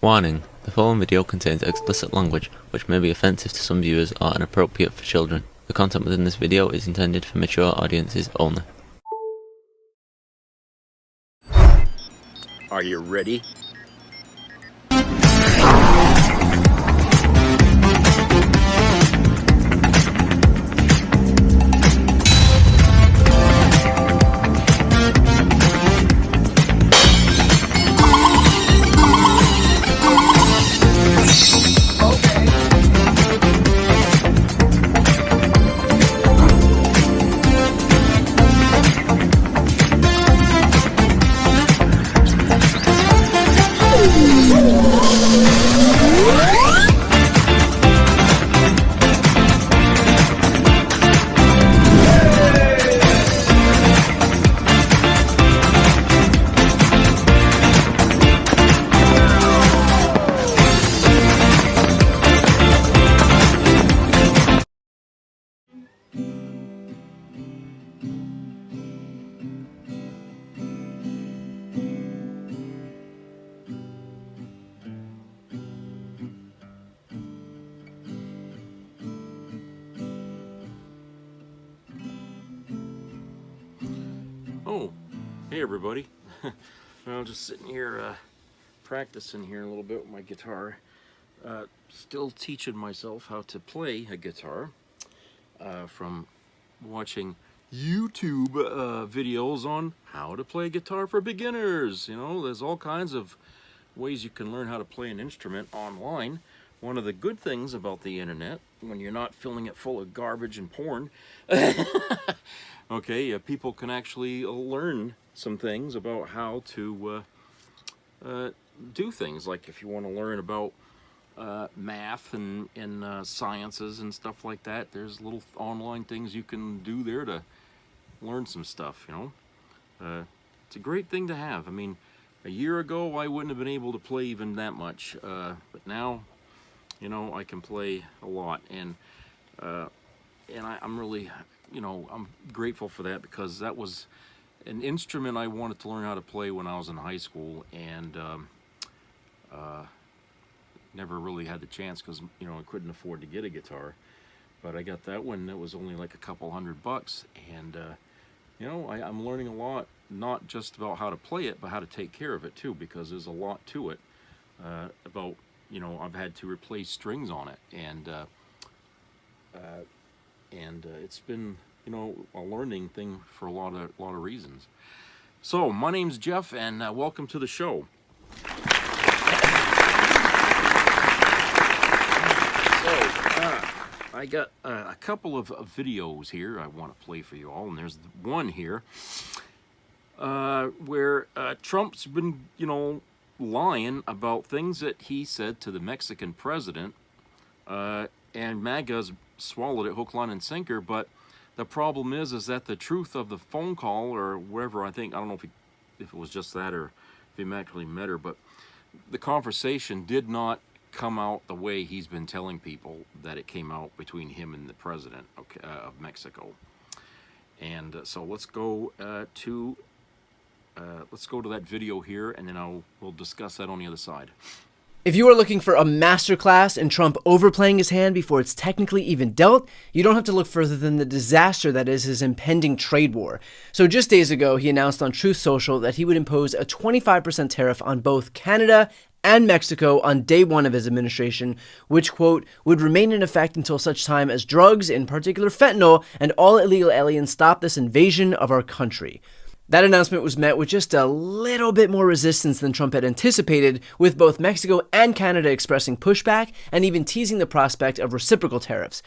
Warning: the following video contains explicit language which may be offensive to some viewers or inappropriate for children. The content within this video is intended for mature audiences only. Are you ready? Oh, hey everybody. I'm just sitting here practicing here a little bit with my guitar. Still teaching myself how to play a guitar from watching YouTube videos on how to play guitar for beginners. You know, there's all kinds of ways you can learn how to play an instrument online. One of the good things about the internet, when you're not filling it full of garbage and porn, okay, people can actually learn some things about how to do things. Like if you want to learn about math and sciences and stuff like that, there's little online things you can do there to learn some stuff, you know. It's a great thing to have. I mean, a year ago I wouldn't have been able to play even that much, but now, you know, I can play a lot, and I'm really, you know, I'm grateful for that, because that was an instrument I wanted to learn how to play when I was in high school, and never really had the chance because, you know, I couldn't afford to get a guitar. But I got that one that was only like a couple $100, and you know, I'm learning a lot, not just about how to play it, but how to take care of it too, because there's a lot to it. About, you know, I've had to replace strings on it, and it's been, you know, a learning thing for a lot of reasons. So my name's Jeff, and welcome to the show. I got a couple of videos here I want to play for you all, and there's one here where Trump's been, you know, lying about things that he said to the Mexican president, and MAGA's swallowed it hook, line, and sinker. But the problem is that the truth of the phone call, or wherever, I don't know if it was just that or if he actually met her, but the conversation did not come out the way he's been telling people that it came out between him and the president of Mexico. And so let's go to that video here, and then we'll discuss that on the other side. If you are looking for a masterclass in Trump overplaying his hand before it's technically even dealt, you don't have to look further than the disaster that is his impending trade war. So just days ago, he announced on Truth Social that he would impose a 25% tariff on both Canada and Mexico on day one of his administration, which, quote, would remain in effect until such time as drugs, in particular fentanyl, and all illegal aliens stop this invasion of our country. That announcement was met with just a little bit more resistance than Trump had anticipated, with both Mexico and Canada expressing pushback and even teasing the prospect of reciprocal tariffs.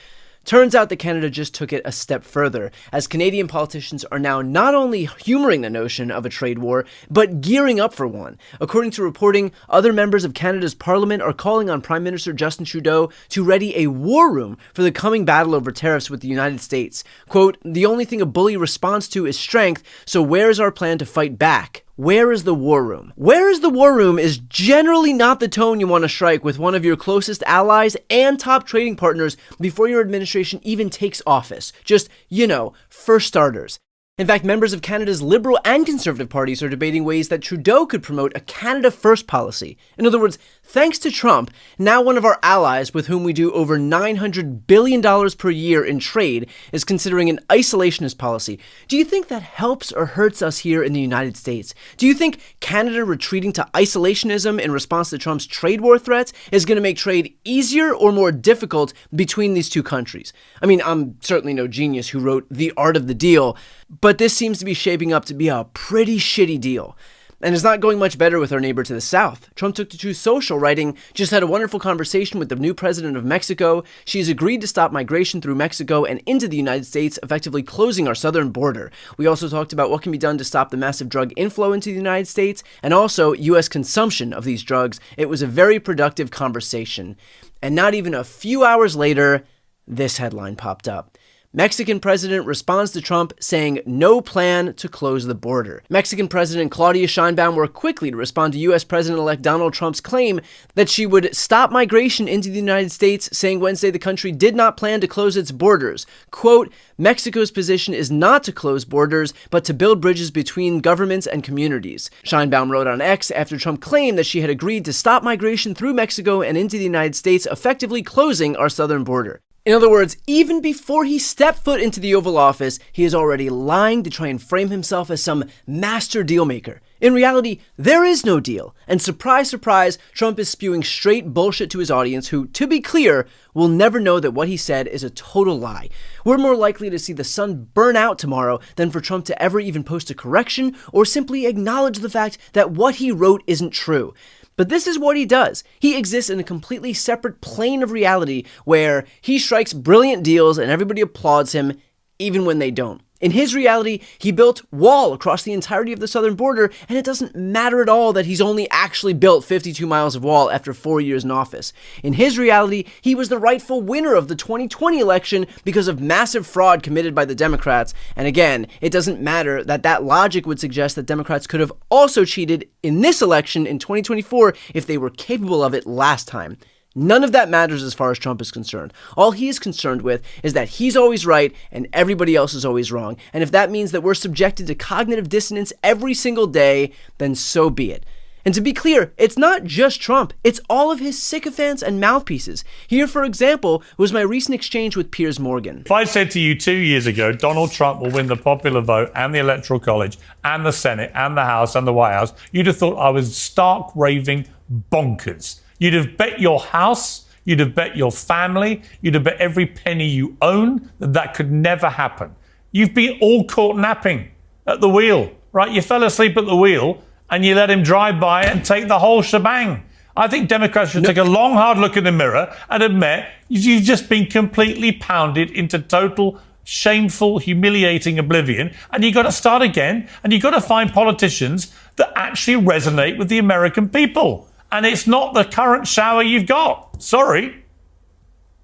Turns out that Canada just took it a step further, as Canadian politicians are now not only humoring the notion of a trade war, but gearing up for one. According to reporting, other members of Canada's parliament are calling on Prime Minister Justin Trudeau to ready a war room for the coming battle over tariffs with the United States. Quote, "The only thing a bully responds to is strength, so where's our plan to fight back? Where is the war room?" Where is the war room is generally not the tone you want to strike with one of your closest allies and top trading partners before your administration even takes office. Just, you know, for starters. In fact, members of Canada's Liberal and Conservative parties are debating ways that Trudeau could promote a Canada First policy. In other words, Thanks to Trump, now one of our allies with whom we do over $900 billion per year in trade is considering an isolationist policy. Do you think that helps or hurts us here in the United States? Do you think Canada retreating to isolationism in response to Trump's trade war threats is going to make trade easier or more difficult between these two countries? I mean, I'm certainly no genius who wrote The Art of the Deal, but this seems to be shaping up to be a pretty shitty deal. And it's not going much better with our neighbor to the south. Trump took to Truth Social, writing, "Just had a wonderful conversation with the new president of Mexico. She's agreed to stop migration through Mexico and into the United States, effectively closing our southern border. We also talked about what can be done to stop the massive drug inflow into the United States and also U.S. consumption of these drugs. It was a very productive conversation." And not even a few hours later, this headline popped up. Mexican president responds to Trump saying no plan to close the border. Mexican President Claudia Sheinbaum worked quickly to respond to U.S. President-elect Donald Trump's claim that she would stop migration into the United States, saying Wednesday the country did not plan to close its borders. Quote, "Mexico's position is not to close borders, but to build bridges between governments and communities." Sheinbaum wrote on X after Trump claimed that she had agreed to stop migration through Mexico and into the United States, effectively closing our southern border. In other words, even before he stepped foot into the Oval Office, he is already lying to try and frame himself as some master deal maker. In reality, there is no deal. And surprise, surprise, Trump is spewing straight bullshit to his audience who, to be clear, will never know that what he said is a total lie. We're more likely to see the sun burn out tomorrow than for Trump to ever even post a correction or simply acknowledge the fact that what he wrote isn't true. But this is what he does. He exists in a completely separate plane of reality where he strikes brilliant deals and everybody applauds him, even when they don't. In his reality, he built wall across the entirety of the southern border, and it doesn't matter at all that he's only actually built 52 miles of wall after 4 years in office. In his reality, he was the rightful winner of the 2020 election because of massive fraud committed by the Democrats. And again, it doesn't matter that that logic would suggest that Democrats could have also cheated in this election in 2024 if they were capable of it last time. None of that matters as far as Trump is concerned. All he is concerned with is that he's always right and everybody else is always wrong. And if that means that we're subjected to cognitive dissonance every single day, then so be it. And to be clear, it's not just Trump, it's all of his sycophants and mouthpieces. Here, for example, was my recent exchange with Piers Morgan. If I said to you 2 years ago, Donald Trump will win the popular vote and the Electoral College and the Senate and the House and the White House, you'd have thought I was stark raving bonkers. You'd have bet your house, you'd have bet your family, you'd have bet every penny you own that that could never happen. You've been all caught napping at the wheel, right? You fell asleep at the wheel and you let him drive by and take the whole shebang. I think Democrats should take a long, hard look in the mirror and admit you've just been completely pounded into total shameful, humiliating oblivion, and you've got to start again, and you've got to find politicians that actually resonate with the American people. And it's not the current shower you've got. Sorry.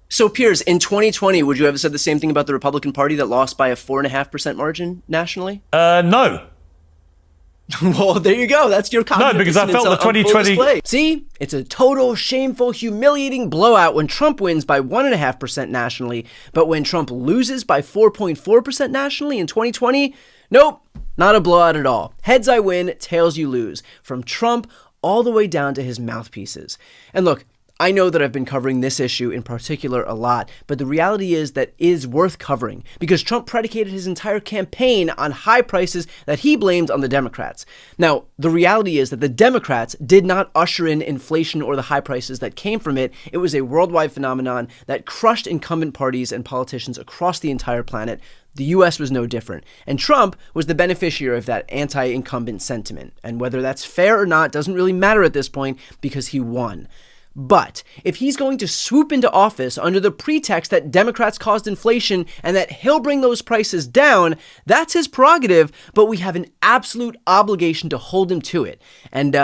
So, Piers, in 2020, would you have said the same thing about the Republican Party that lost by a 4.5% margin nationally? No. Well, there you go. That's your comment. No, because I felt the 2020... See, it's a total, shameful, humiliating blowout when Trump wins by 1.5% nationally. But when Trump loses by 4.4% nationally in 2020, nope, not a blowout at all. Heads I win, tails you lose. From Trump all the way down to his mouthpieces. And look, I know that I've been covering this issue in particular a lot, but the reality is that is worth covering because Trump predicated his entire campaign on high prices that he blamed on the Democrats. Now, the reality is that the Democrats did not usher in inflation or the high prices that came from it. It was a worldwide phenomenon that crushed incumbent parties and politicians across the entire planet. The U.S. was no different, and Trump was the beneficiary of that anti-incumbent sentiment. And whether that's fair or not doesn't really matter at this point because he won. But if he's going to swoop into office under the pretext that Democrats caused inflation and that he'll bring those prices down, that's his prerogative, but we have an absolute obligation to hold him to it. And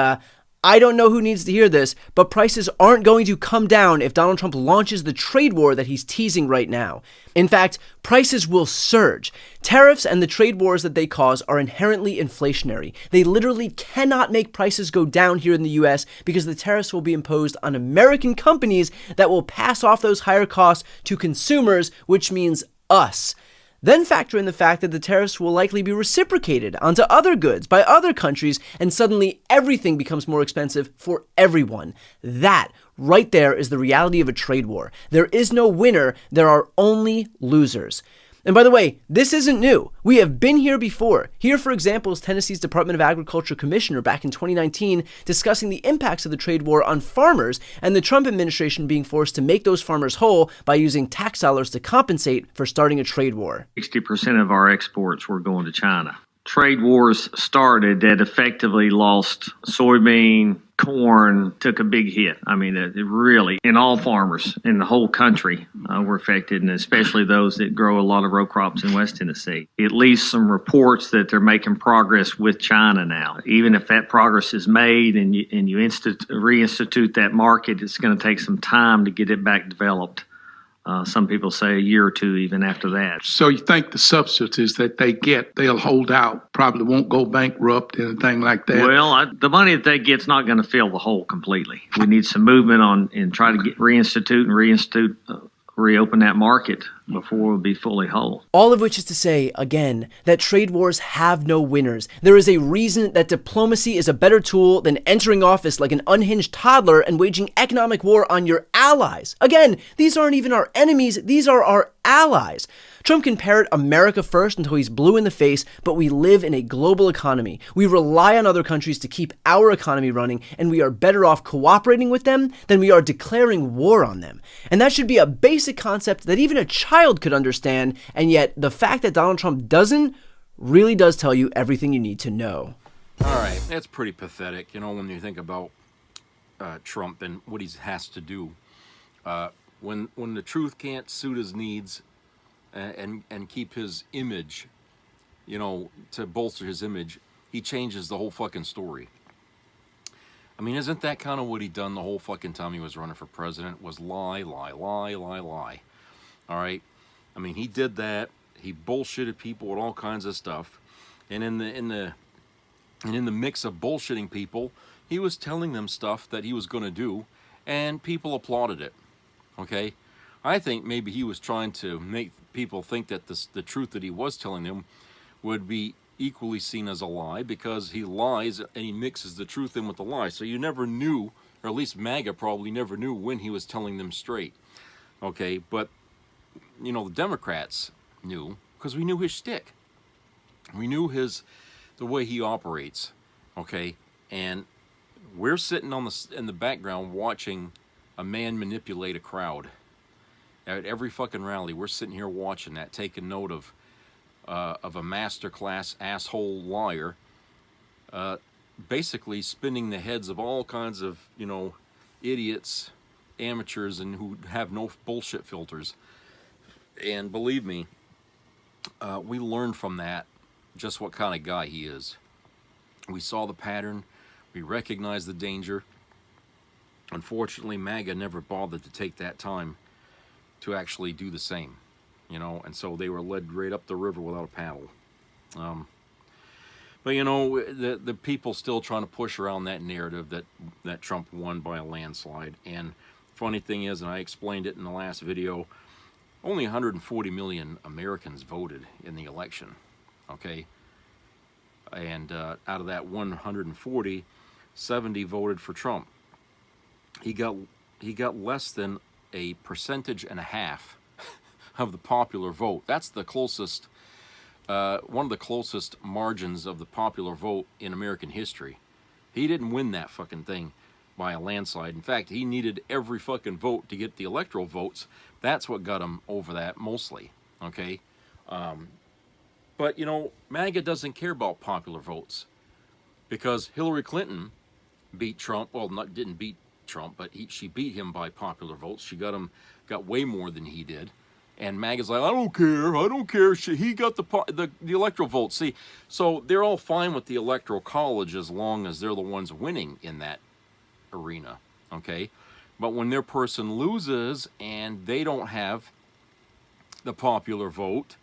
I don't know who needs to hear this, but prices aren't going to come down if Donald Trump launches the trade war that he's teasing right now. In fact, prices will surge. Tariffs and the trade wars that they cause are inherently inflationary. They literally cannot make prices go down here in the US because the tariffs will be imposed on American companies that will pass off those higher costs to consumers, which means us. Then factor in the fact that the tariffs will likely be reciprocated onto other goods by other countries, and suddenly everything becomes more expensive for everyone. That right there is the reality of a trade war. There is no winner, there are only losers. And by the way, this isn't new. We have been here before. Here, for example, is Tennessee's Department of Agriculture commissioner back in 2019 discussing the impacts of the trade war on farmers and the Trump administration being forced to make those farmers whole by using tax dollars to compensate for starting a trade war. 60% of our exports were going to China. Trade wars started that effectively lost soybean, corn, took a big hit. I mean, it really, and all farmers in the whole country were affected, and especially those that grow a lot of row crops in West Tennessee. At least some reports that they're making progress with China now. Even if that progress is made and you reinstitute that market, it's going to take some time to get it back developed. Some people say a year or two even after that. So you think the subsidies that they get, they'll hold out, probably won't go bankrupt, anything like that? Well, the money that they get's not going to fill the hole completely. We need some movement on and try to reopen that market before we'll be fully whole. All of which is to say, again, that trade wars have no winners. There is a reason that diplomacy is a better tool than entering office like an unhinged toddler and waging economic war on your allies. Again, these aren't even our enemies, these are our allies. Trump can parrot America first until he's blue in the face, but we live in a global economy. We rely on other countries to keep our economy running, and we are better off cooperating with them than we are declaring war on them. And that should be a basic concept that even a child could understand, and yet the fact that Donald Trump doesn't really does tell you everything you need to know. All right, that's pretty pathetic, when you think about Trump and what he has to do. When the truth can't suit his needs and keep his image, to bolster his image, he changes the whole fucking story. I mean, isn't that kind of what he done the whole fucking time he was running for president? Was lie, lie, lie, lie, lie. All right? I mean, he did that. He bullshitted people with all kinds of stuff. And in the mix of bullshitting people, he was telling them stuff that he was going to do, and people applauded it. Okay? I think maybe he was trying to make people think that the truth that he was telling them would be equally seen as a lie, because he lies and he mixes the truth in with the lie. So you never knew, or at least MAGA probably never knew, when he was telling them straight. Okay? But, the Democrats knew, because we knew his shtick. We knew the way he operates. Okay? And we're sitting in the background watching a man manipulate a crowd. At every fucking rally, we're sitting here watching that, taking note of a masterclass asshole liar, basically spinning the heads of all kinds of, idiots, amateurs, and who have no bullshit filters. And believe me, we learned from that just what kind of guy he is. We saw the pattern. We recognized the danger. Unfortunately, MAGA never bothered to take that time to actually do the same, and so they were led right up the river without a paddle. But the people still trying to push around that narrative that Trump won by a landslide. And funny thing is, and I explained it in the last video, only 140 million Americans voted in the election. Okay, and out of that 140, 70 voted for Trump. He got less than a percentage and a half of the popular vote. That's the closest, one of the closest margins of the popular vote in American history. He didn't win that fucking thing by a landslide. In fact, he needed every fucking vote to get the electoral votes. That's what got him over that mostly. Okay? But, MAGA doesn't care about popular votes, because Hillary Clinton beat Trump. Well, didn't beat Trump, but she beat him by popular votes. She got way more than he did. And MAGA's like, I don't care. He got the electoral votes. See, so they're all fine with the electoral college as long as they're the ones winning in that arena. Okay? But when their person loses and they don't have the popular vote,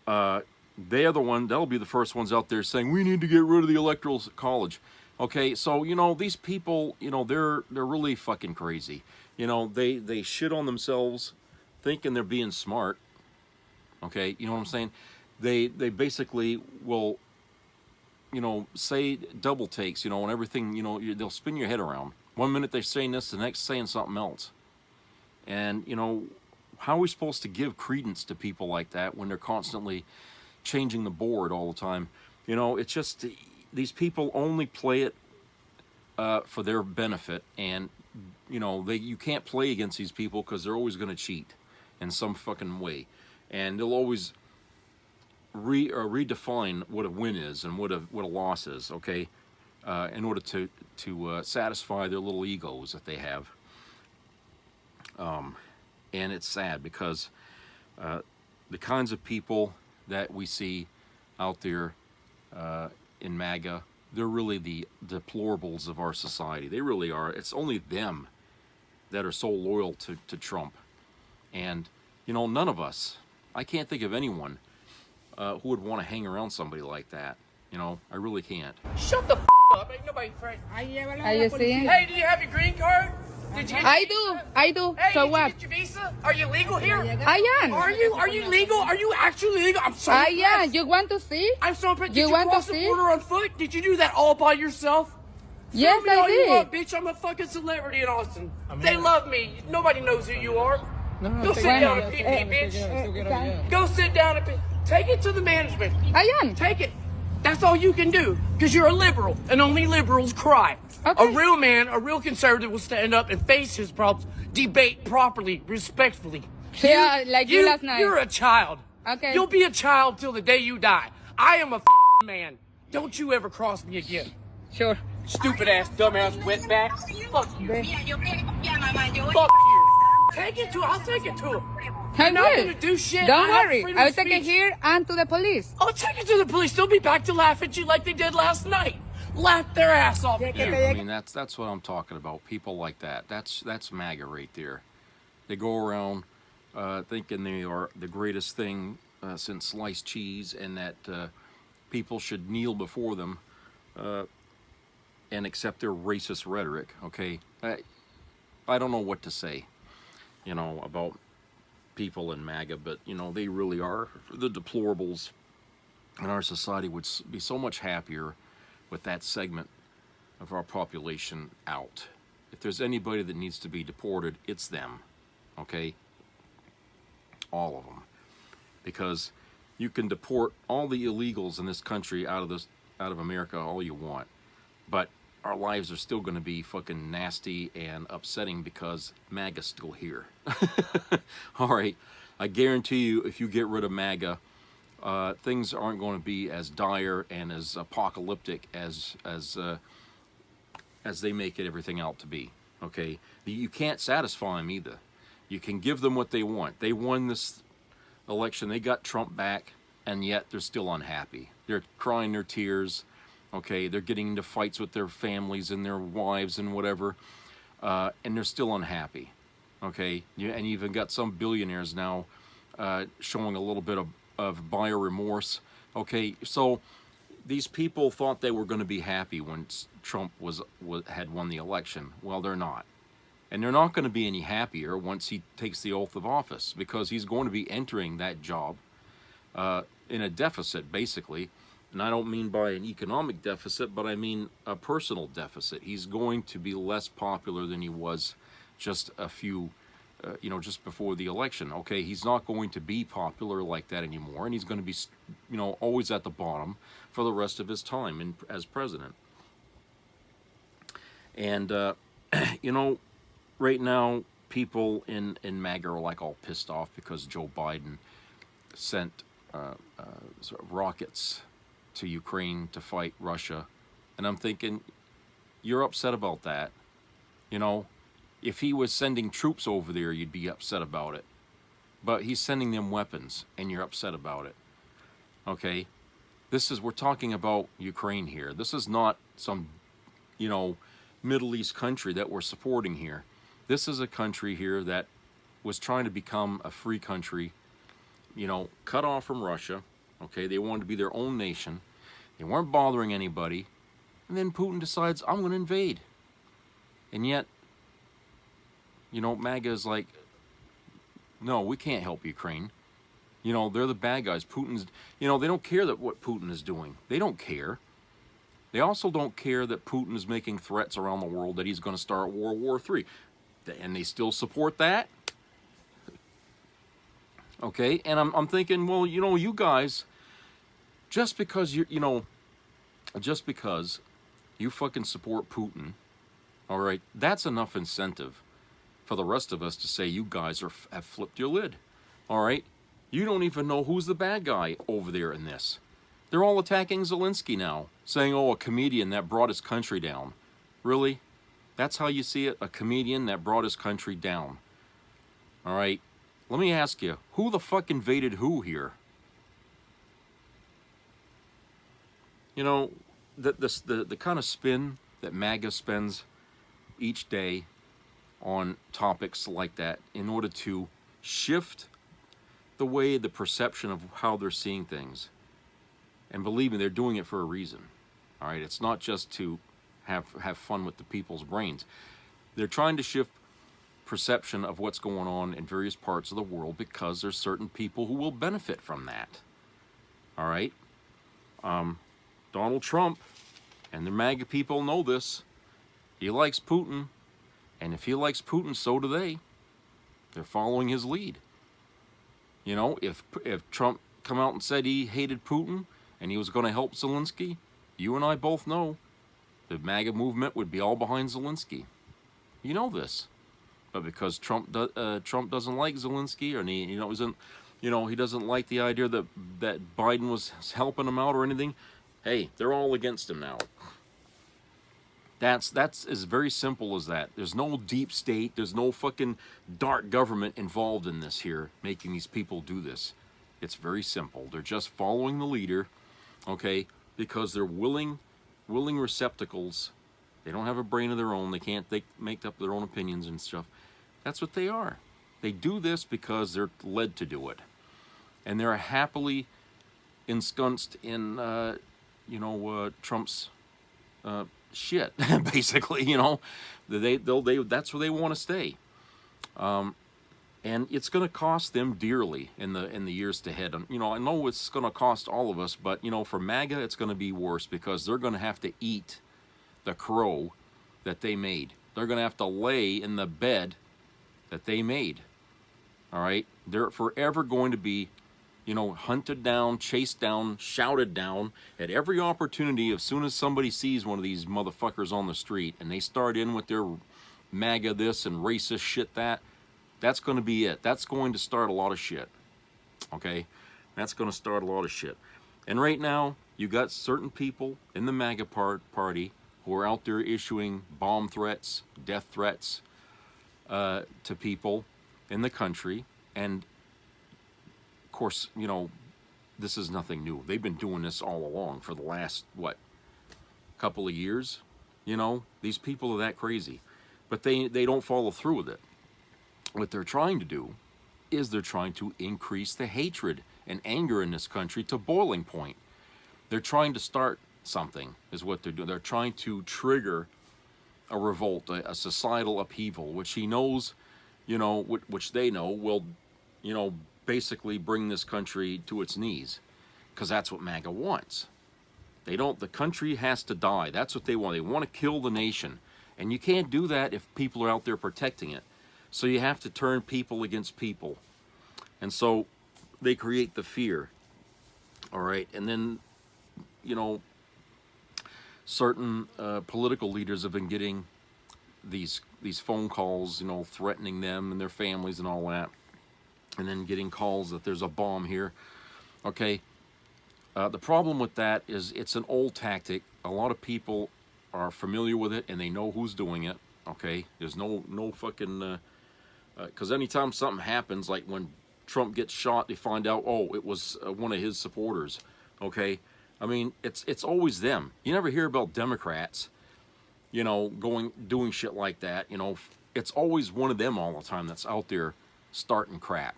they're the one, they'll be the first ones out there saying, we need to get rid of the electoral college. Okay, so, these people, they're really fucking crazy. They shit on themselves thinking they're being smart. Okay, you know what I'm saying? They basically will, say double takes, and everything, they'll spin your head around. One minute they're saying this, the next saying something else. And, how are we supposed to give credence to people like that when they're constantly changing the board all the time? It's just, these people only play it for their benefit, and, you can't play against these people because they're always going to cheat in some fucking way. And they'll always redefine what a win is and what a loss is, okay, in order to satisfy their little egos that they have. And it's sad because the kinds of people that we see out there in MAGA, they're really the deplorables of our society. They really are. It's only them that are so loyal to Trump. And, none of us, I can't think of anyone who would want to hang around somebody like that. I really can't. Shut the up. Ain't nobody afraid. Are you seeing? Hey, do you have your green card? Did you get I do. Hey, So did what? you get your visa? Are you legal here? I am. Are you legal? Are you actually legal? I'm so I impressed. am. You want to see? I'm so impressed. You Did you want to cross the see? border on foot? Did you do that all by yourself? Yes, Tell me all I you want, did. bitch. I'm a fucking celebrity in Austin. They love me. Nobody knows who you are. Go sit Bueno, down and pee, bitch. Go sit down and pee. Take it to the management. I am. Take it. That's all you can do, because you're a liberal, and only liberals cry. Okay. A real man, a real conservative will stand up and face his problems, debate properly, respectfully. Yeah, like you last night. You're a child. Okay. You'll be a child till the day you die. I am a man. Don't you ever cross me again. Sure. Stupid ass, dumbass, wetback. Fuck you. Fuck you. Take it to I'll take it to him. I not will. gonna do shit. Don't I have worry. freedom I'll of take it speech. here and to the police. I'll take it to the police. They'll be back to laugh at you like they did last night. Laugh their ass off at you. I mean, that's what I'm talking about. People like that. That's MAGA right there. They go around thinking they are the greatest thing since sliced cheese, and that people should kneel before them and accept their racist rhetoric. Okay, I don't know what to say, about people in MAGA, but they really are the deplorables, and our society would be so much happier with that segment of our population out. If there's anybody that needs to be deported, it's them. Okay, all of them, because you can deport all the illegals in this country out of America all you want, but our lives are still going to be fucking nasty and upsetting because MAGA's still here. All right, I guarantee you, if you get rid of MAGA, things aren't going to be as dire and as apocalyptic as they make it everything out to be. Okay, you can't satisfy them either. You can give them what they want. They won this election. They got Trump back, and yet they're still unhappy. They're crying their tears. Okay, they're getting into fights with their families and their wives and whatever, and they're still unhappy. Okay, and you even got some billionaires now showing a little bit of buyer remorse. Okay, so these people thought they were going to be happy when Trump had won the election. Well, they're not. And they're not going to be any happier once he takes the oath of office, because he's going to be entering that job in a deficit, basically. And I don't mean by an economic deficit, but I mean a personal deficit. He's going to be less popular than he was just a few, just before the election. Okay, he's not going to be popular like that anymore, and he's going to be, always at the bottom for the rest of his time as president. And, right now, people in MAGA are like all pissed off because Joe Biden sent rockets to Ukraine to fight Russia. And I'm thinking, you're upset about that. If he was sending troops over there, you'd be upset about it. But he's sending them weapons, and you're upset about it. Okay? We're talking about Ukraine here. This is not some, Middle East country that we're supporting here. This is a country here that was trying to become a free country, cut off from Russia. Okay, they wanted to be their own nation. They weren't bothering anybody. And then Putin decides, I'm going to invade. And yet, MAGA is like, no, we can't help Ukraine. You know, they're the bad guys. Putin's, you know, they don't care that what Putin is doing. They don't care. They also don't care that Putin is making threats around the world that he's going to start World War III. And they still support that. Okay, and I'm thinking, well, you know, you guys, just because just because you fucking support Putin, all right, that's enough incentive for the rest of us to say you guys have flipped your lid, all right? You don't even know who's the bad guy over there in this. They're all attacking Zelensky now, saying, oh, a comedian that brought his country down. Really? That's how you see it? A comedian that brought his country down. All right? Let me ask you, who the fuck invaded who here? You know, the kind of spin that MAGA spends each day on topics like that in order to shift the way, the perception of how they're seeing things. And believe me, they're doing it for a reason. All right, it's not just to have fun with the people's brains. They're trying to shift perception of what's going on in various parts of the world because there's certain people who will benefit from that. All right, Donald Trump and the MAGA people know this. He likes Putin, and if he likes Putin, so do they. They're following his lead. You know, if Trump come out and said he hated Putin and he was going to help Zelensky, you and I both know the MAGA movement would be all behind Zelensky. You know this, but because Trump doesn't like Zelensky, or he doesn't like the idea that Biden was helping him out or anything. Hey, they're all against him now. That's as very simple as that. There's no deep state. There's no fucking dark government involved in this here, making these people do this. It's very simple. They're just following the leader, okay, because they're willing receptacles. They don't have a brain of their own. They make up their own opinions and stuff. That's what they are. They do this because they're led to do it. And they're happily ensconced in, Trump's shit, basically, you know. That's where they want to stay. And it's going to cost them dearly in the years ahead. You know, I know it's going to cost all of us, but, you know, for MAGA, it's going to be worse because they're going to have to eat the crow that they made. They're going to have to lay in the bed that they made. All right? They're forever going to be, you know, hunted down, chased down, shouted down at every opportunity. As soon as somebody sees one of these motherfuckers on the street and they start in with their MAGA this and racist shit that, that's going to be it. That's going to start a lot of shit. Okay? That's going to start a lot of shit. And right now, you got certain people in the MAGA party who are out there issuing bomb threats, death threats to people in the country. And, of course, you know, this is nothing new. They've been doing this all along for the last, couple of years. You know, these people are that crazy. But they don't follow through with it. What they're trying to do is they're trying to increase the hatred and anger in this country to boiling point. They're trying to start something, is what they're doing. They're trying to trigger a revolt, a societal upheaval, which he knows, you know, which they know will, you know, basically bring this country to its knees, because that's what MAGA wants. The country has to die. That's what they want. They want to kill the nation. And you can't do that if people are out there protecting it. So you have to turn people against people. And so they create the fear. All right. And then, you know, certain political leaders have been getting these phone calls, you know, threatening them and their families and all that. And then getting calls that there's a bomb here. Okay. The problem with that is it's an old tactic. A lot of people are familiar with it and they know who's doing it. Okay. There's no fucking... Because anytime something happens, like when Trump gets shot, they find out, oh, it was one of his supporters. Okay, I mean, it's always them. You never hear about Democrats, you know, doing shit like that. You know, it's always one of them all the time that's out there starting crap.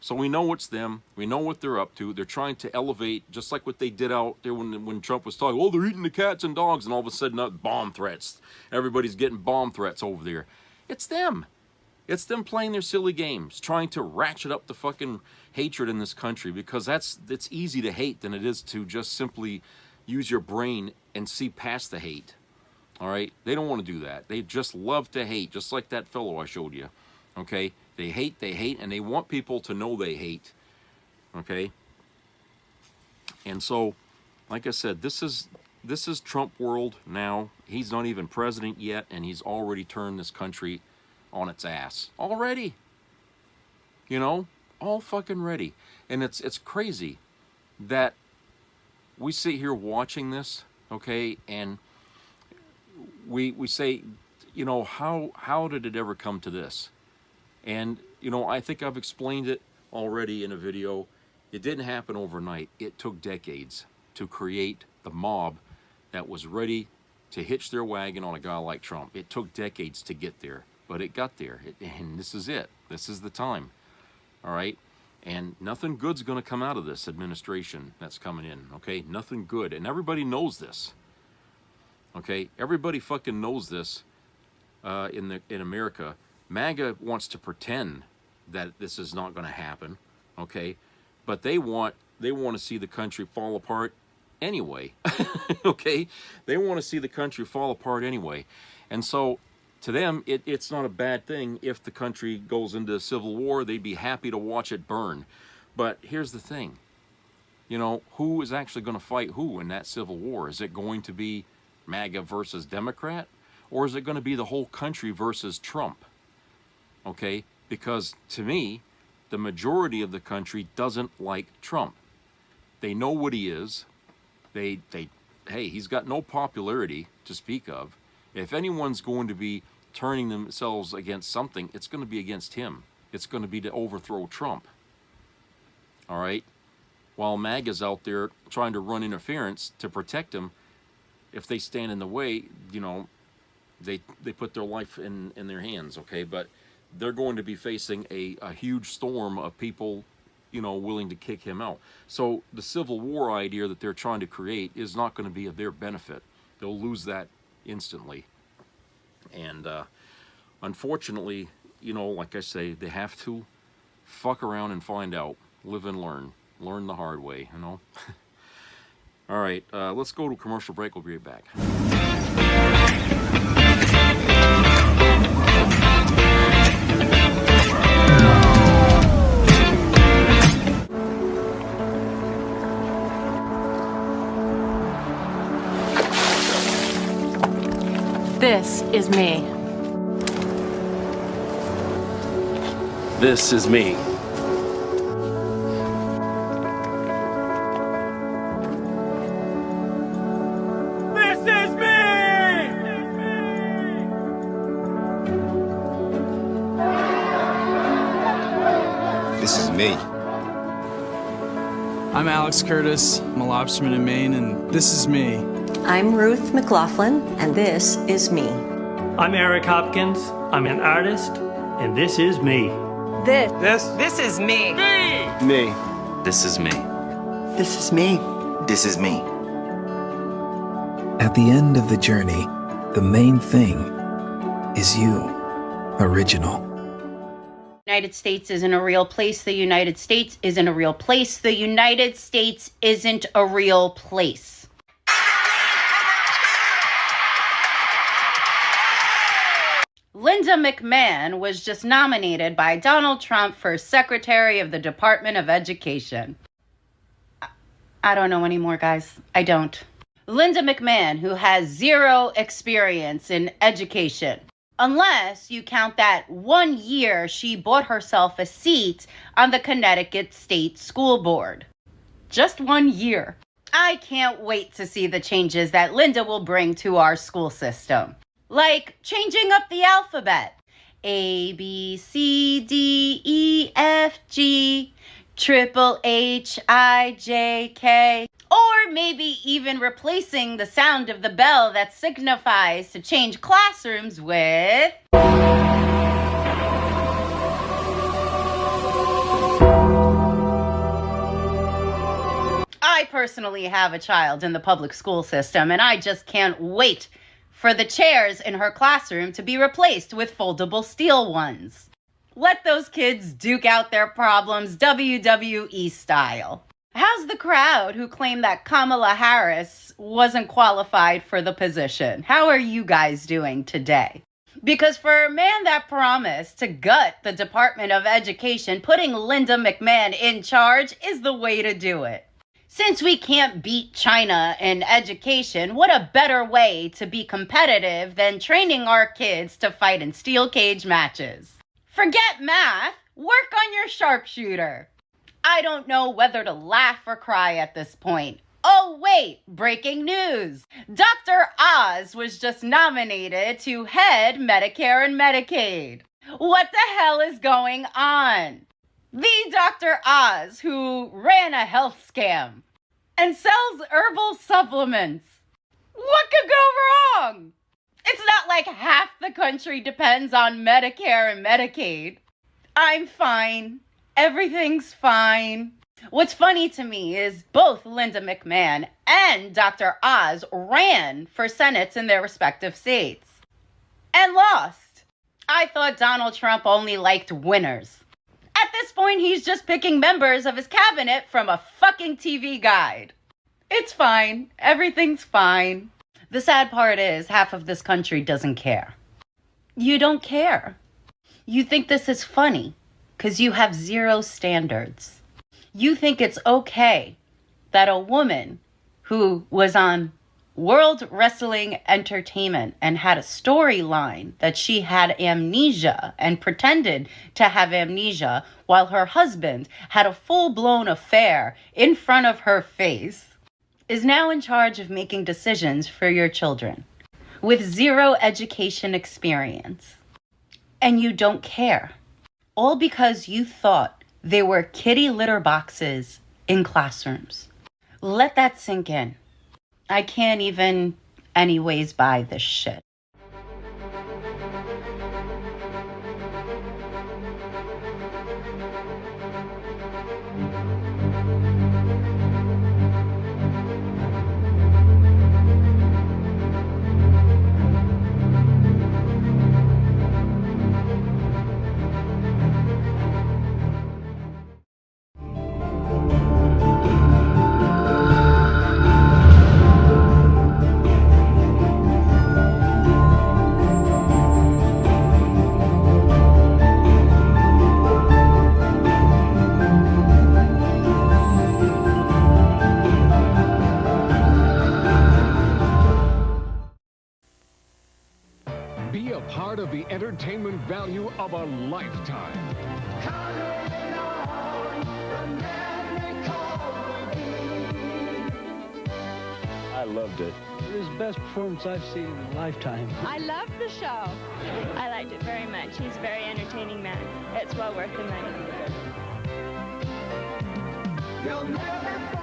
So we know it's them. We know what they're up to. They're trying to elevate, just like what they did out there when Trump was talking. Oh, they're eating the cats and dogs, and all of a sudden, bomb threats. Everybody's getting bomb threats over there. It's them. It's them playing their silly games, trying to ratchet up the fucking hatred in this country, because it's easy to hate than it is to just simply use your brain and see past the hate. All right? They don't want to do that. They just love to hate, just like that fellow I showed you. Okay? They hate, and they want people to know they hate. Okay? And so, like I said, this is Trump world now. He's not even president yet, and he's already turned this country on its ass. Already. You know? All fucking ready. And it's crazy that we sit here watching this, okay, and we say, you know, how did it ever come to this? And, you know, I think I've explained it already in a video. It didn't happen overnight. It took decades to create the mob that was ready to hitch their wagon on a guy like Trump. It took decades to get there, but it got there. And this is it. This is the time. All right? And nothing good's going to come out of this administration that's coming in, okay? Nothing good. And everybody knows this. Okay? Everybody fucking knows this in America. MAGA wants to pretend that this is not going to happen, okay? But they want to see the country fall apart anyway, okay? They want to see the country fall apart anyway. And so to them, it's not a bad thing if the country goes into civil war. They'd be happy to watch it burn. But here's the thing. You know, who is actually going to fight who in that civil war? Is it going to be MAGA versus Democrat? Or is it going to be the whole country versus Trump? Okay? Because to me, the majority of the country doesn't like Trump. They know what he is. Hey, he's got no popularity to speak of. If anyone's going to be turning themselves against something, it's going to be against him. It's going to be to overthrow Trump. All right? While MAGA's out there trying to run interference to protect him, if they stand in the way, you know, they put their life in their hands, okay? But they're going to be facing a huge storm of people, you know, willing to kick him out. So the civil war idea that they're trying to create is not going to be of their benefit. They'll lose that instantly. And unfortunately, you know, like I say, they have to fuck around and find out, live and learn the hard way, you know. All right, let's go to a commercial break. We'll be right back. This is me. This is me. This is me! This is me. I'm Alex Curtis. I'm a lobsterman in Maine, and this is me. I'm Ruth McLaughlin, and this is me. I'm Eric Hopkins. I'm an artist, and this is me. This is me. Me. This is me. This is me. This is me. At the end of the journey, the main thing is you. Original. The United States isn't a real place. The United States isn't a real place. The United States isn't a real place. Linda McMahon was just nominated by Donald Trump for Secretary of the Department of Education. I don't know anymore, guys. I don't. Linda McMahon, who has zero experience in education, unless you count that 1 year she bought herself a seat on the Connecticut State School Board. Just 1 year. I can't wait to see the changes that Linda will bring to our school system. Like changing up the alphabet. A, B, C, D, E, F, G, triple H, I, J, K. Or maybe even replacing the sound of the bell that signifies to change classrooms with... I personally have a child in the public school system, and I just can't wait for the chairs in her classroom to be replaced with foldable steel ones. Let those kids duke out their problems WWE style. How's the crowd who claimed that Kamala Harris wasn't qualified for the position? How are you guys doing today? Because for a man that promised to gut the Department of Education, putting Linda McMahon in charge is the way to do it. Since we can't beat China in education, what a better way to be competitive than training our kids to fight in steel cage matches? Forget math, work on your sharpshooter. I don't know whether to laugh or cry at this point. Oh wait, breaking news. Dr. Oz was just nominated to head Medicare and Medicaid. What the hell is going on? The Dr. Oz who ran a health scam and sells herbal supplements. What could go wrong? It's not like half the country depends on Medicare and Medicaid. I'm fine. Everything's fine. What's funny to me is both Linda McMahon and Dr. Oz ran for senates in their respective states and lost. I thought Donald Trump only liked winners. At this point, he's just picking members of his cabinet from a fucking TV guide. It's fine. Everything's fine. The sad part is half of this country doesn't care. You don't care. You think this is funny because you have zero standards. You think it's okay that a woman who was on World Wrestling Entertainment and had a storyline that she had amnesia and pretended to have amnesia while her husband had a full-blown affair in front of her face is now in charge of making decisions for your children with zero education experience. And you don't care. All because you thought they were kitty litter boxes in classrooms. Let that sink in. I can't even anyways buy this shit. Be a part of the entertainment value of a lifetime. I loved it. It was the best performance I've seen in a lifetime. I loved the show. I liked it very much. He's a very entertaining man. It's well worth the money.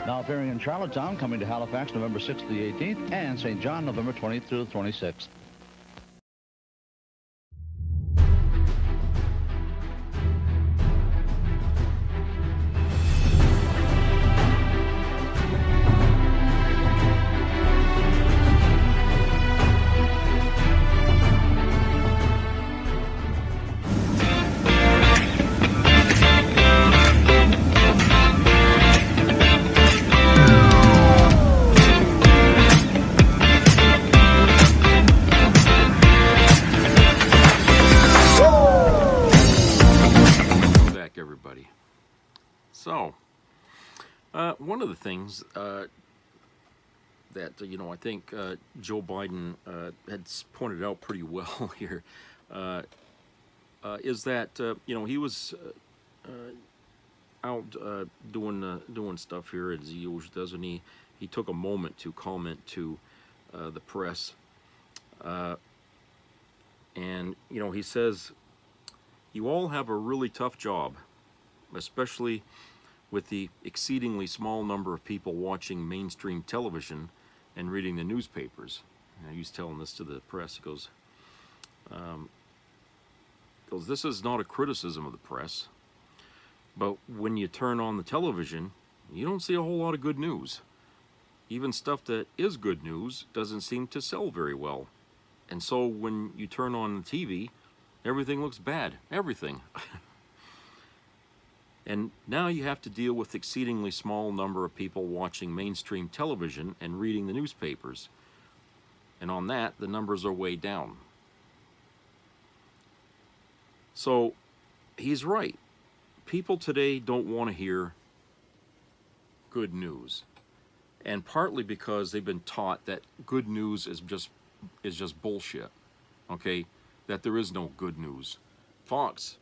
Now appearing in Charlottetown, coming to Halifax November 6th to the 18th, and St. John November 20th through the 26th. So, one of the things that, I think Joe Biden had pointed out pretty well here is that, he was out doing stuff here as he usually does, and he took a moment to comment to the press. And, he says, "You all have a really tough job, especially with the exceedingly small number of people watching mainstream television and reading the newspapers." And he was telling this to the press. He goes, "This is not a criticism of the press, but when you turn on the television, you don't see a whole lot of good news. Even stuff that is good news doesn't seem to sell very well. And so when you turn on the TV, Everything looks bad. Everything. And now you have to deal with exceedingly small number of people watching mainstream television and reading the newspapers. And on that, the numbers are way down. So, he's right. People today don't want to hear good news. And partly because they've been taught that good news is just bullshit. Okay? That there is no good news. Fox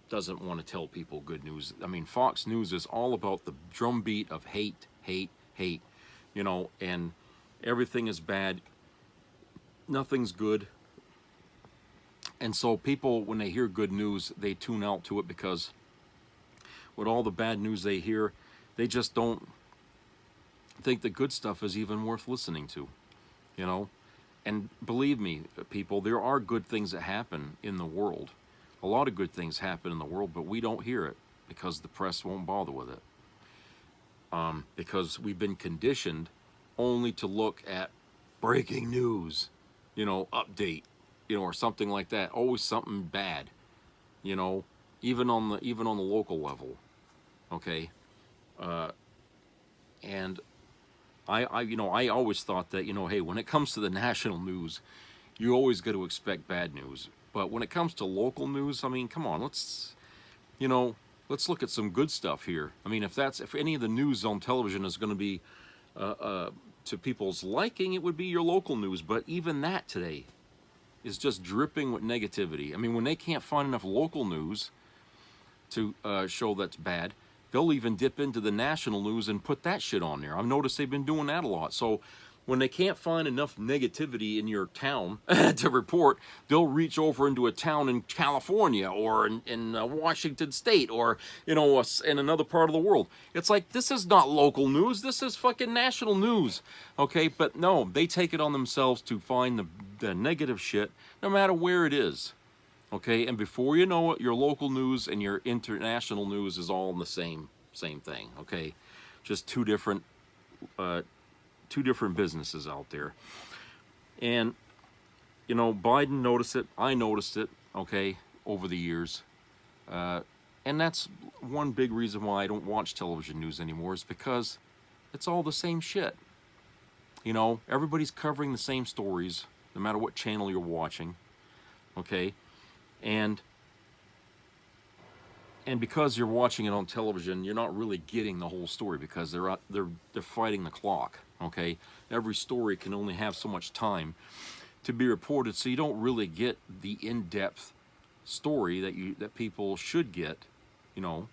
doesn't want to tell people good news. I mean, Fox News is all about the drumbeat of hate, hate, hate. You know, and everything is bad. Nothing's good. And so people, when they hear good news, they tune out to it because with all the bad news they hear, they just don't think the good stuff is even worth listening to, you know? And believe me, people, there are good things that happen in the world. A lot of good things happen in the world, but we don't hear it because the press won't bother with it. Because we've been conditioned only to look at breaking news, you know, update, you know, or something like that. Always something bad, you know, even on the local level. Okay, and I always thought that, you know, hey, when it comes to the national news, you always got to expect bad news. But when it comes to local news, I mean, come on, let's look at some good stuff here. I mean, if any of the news on television is going to be to people's liking, it would be your local news. But even that today is just dripping with negativity. I mean, when they can't find enough local news to show that's bad, they'll even dip into the national news and put that shit on there. I've noticed they've been doing that a lot. So when they can't find enough negativity in your town to report, they'll reach over into a town in California or in Washington State or, you know, in another part of the world. It's like, this is not local news. This is fucking national news. Okay, but no, they take it on themselves to find the negative shit no matter where it is. Okay, and before you know it, your local news and your international news is all in the same thing. Okay, just two different businesses out there. And you know, Biden noticed it. I noticed it. Okay, over the years, and that's one big reason why I don't watch television news anymore. Is because it's all the same shit. You know, everybody's covering the same stories, no matter what channel you're watching. Okay. And because you're watching it on television, you're not really getting the whole story because they're fighting the clock. Okay, every story can only have so much time to be reported, so you don't really get the in-depth story that people should get. You know,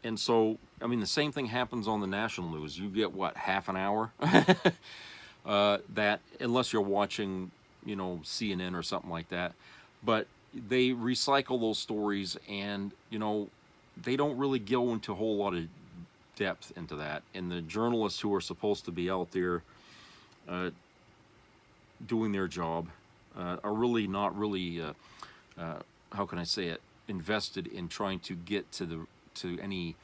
and so I mean the same thing happens on the national news. You get what, half an hour? That unless you're watching, you know, CNN or something like that. But they recycle those stories and, you know, they don't really go into a whole lot of depth into that. And the journalists who are supposed to be out there doing their job are really not really, how can I say it, invested in trying to get to any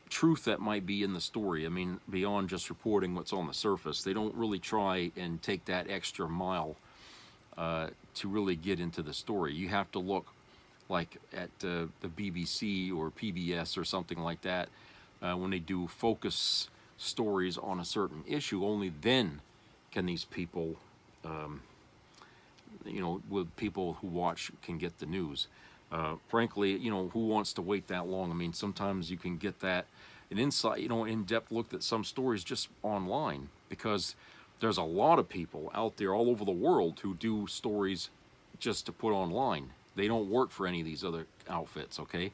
truth that might be in the story. I mean, beyond just reporting what's on the surface. They don't really try and take that extra mile to really get into the story. You have to look like at the BBC or PBS or something like that when they do focus stories on a certain issue. Only then can these people, you know, with people who watch can get the news. Frankly, you know, who wants to wait that long? I mean, sometimes you can get an insight, you know, in-depth look at some stories just online because there's a lot of people out there all over the world who do stories just to put online. They don't work for any of these other outfits, okay?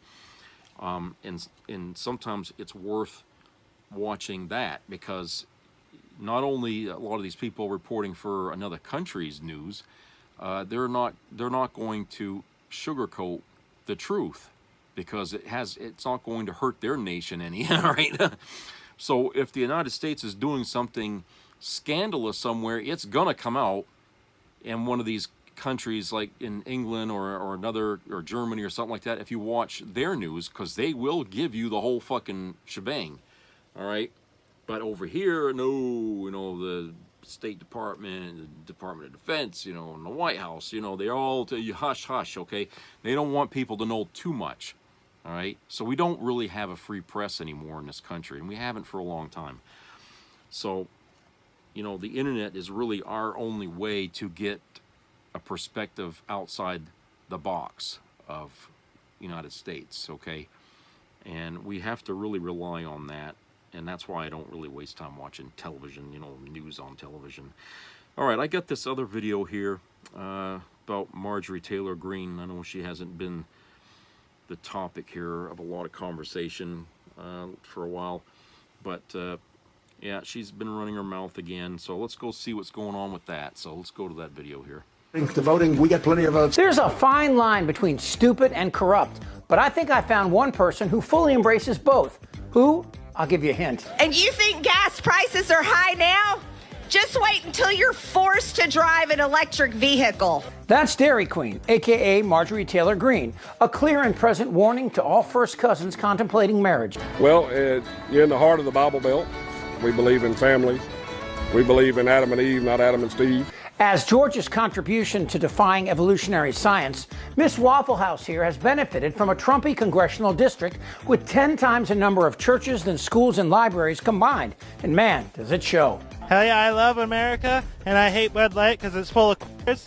And sometimes it's worth watching that because not only a lot of these people reporting for another country's news, they're not going to sugarcoat the truth because it's not going to hurt their nation any, right? So if the United States is doing something scandalous somewhere, it's gonna come out in one of these countries like in England or another, or Germany or something like that, if you watch their news, because they will give you the whole fucking shebang. All right, but over here, no, you know, the State Department, the Department of Defense, and the White House, they all tell you hush, hush, okay? They don't want people to know too much, all right? So we don't really have a free press anymore in this country, and we haven't for a long time. So, the internet is really our only way to get a perspective outside the box of United States, okay? And we have to really rely on that. And that's why I don't really waste time watching television, news on television. All right, I got this other video here about Marjorie Taylor Greene. I know she hasn't been the topic here of a lot of conversation for a while. But, yeah, she's been running her mouth again. So let's go see what's going on with that. So let's go to that video here. The voting, we get plenty of votes. There's a fine line between stupid and corrupt. But I think I found one person who fully embraces both. Who? I'll give you a hint. And you think gas prices are high now? Just wait until you're forced to drive an electric vehicle. That's Dairy Queen, a.k.a. Marjorie Taylor Greene, a clear and present warning to all first cousins contemplating marriage. Well, you're in the heart of the Bible Belt. We believe in family. We believe in Adam and Eve, not Adam and Steve. As Georgia's contribution to defying evolutionary science, Miss Waffle House here has benefited from a Trumpy congressional district with 10 times the number of churches than schools and libraries combined. And man, does it show. Hell yeah, I love America, and I hate Bud Light because it's full of queers.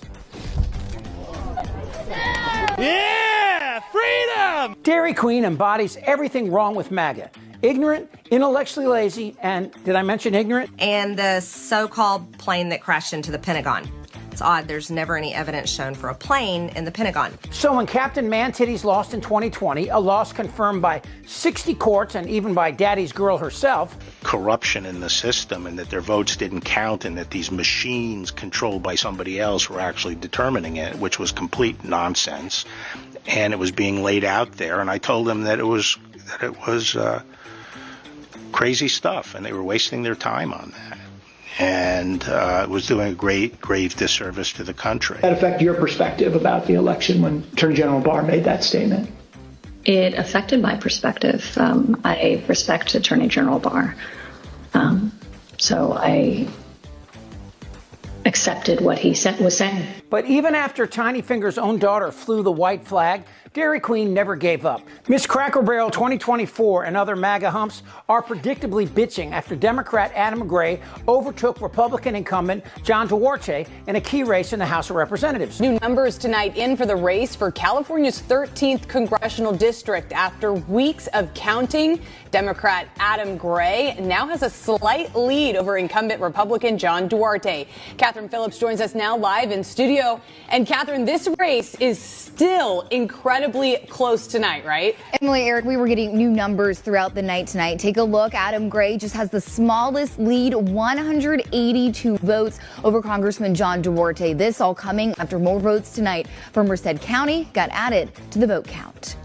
Yeah! Freedom! Dairy Queen embodies everything wrong with MAGA. Ignorant, intellectually lazy, and did I mention ignorant? And the so-called plane that crashed into the Pentagon. It's odd, there's never any evidence shown for a plane in the Pentagon. So when Captain Man-Titties lost in 2020, a loss confirmed by 60 courts and even by Daddy's girl herself. Corruption in the system and that their votes didn't count and that these machines controlled by somebody else were actually determining it, which was complete nonsense. And it was being laid out there, and I told them that it was crazy stuff, and they were wasting their time on that. And it was doing a grave disservice to the country. That affect your perspective about the election when Attorney General Barr made that statement? It affected my perspective. I respect Attorney General Barr. So I accepted what he was saying. But even after Tiny Finger's own daughter flew the white flag, Dairy Queen never gave up. Miss Cracker Barrel 2024 and other MAGA humps are predictably bitching after Democrat Adam Gray overtook Republican incumbent John Duarte in a key race in the House of Representatives. New numbers tonight in for the race for California's 13th congressional district. After weeks of counting, Democrat Adam Gray now has a slight lead over incumbent Republican John Duarte. Catherine Phillips joins us now live in studio. And Catherine, this race is still incredibly close tonight, right? Emily, Eric, we were getting new numbers throughout the night tonight. Take a look. Adam Gray just has the smallest lead, 182 votes over Congressman John Duarte. This all coming after more votes tonight from Merced County got added to the vote count.